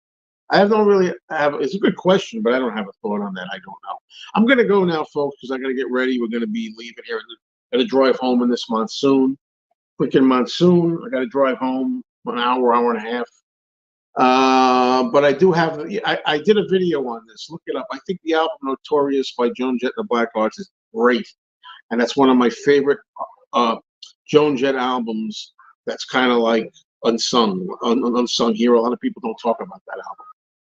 don't really have. It's a good question, but I don't have a thought on that. I don't know. I'm going to go now, folks, because I got to get ready. We're going to be leaving here. Got to drive home in this monsoon. Freaking monsoon. I got to drive home an hour and a half. But I do have. I did a video on this. Look it up. I think the album "Notorious" by Joan Jett and the Blackhearts is great, and that's one of my favorite Joan Jett albums. That's kind of like unsung hero. A lot of people don't talk about that album.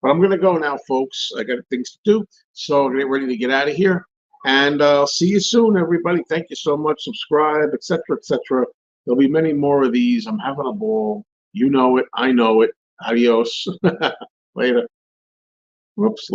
But I'm going to go now, folks. I got things to do. So I'm getting ready to get out of here. And I'll see you soon, everybody. Thank you so much. Subscribe, etc., etc. There'll be many more of these. I'm having a ball. You know it. I know it. Adios. Later. Whoops.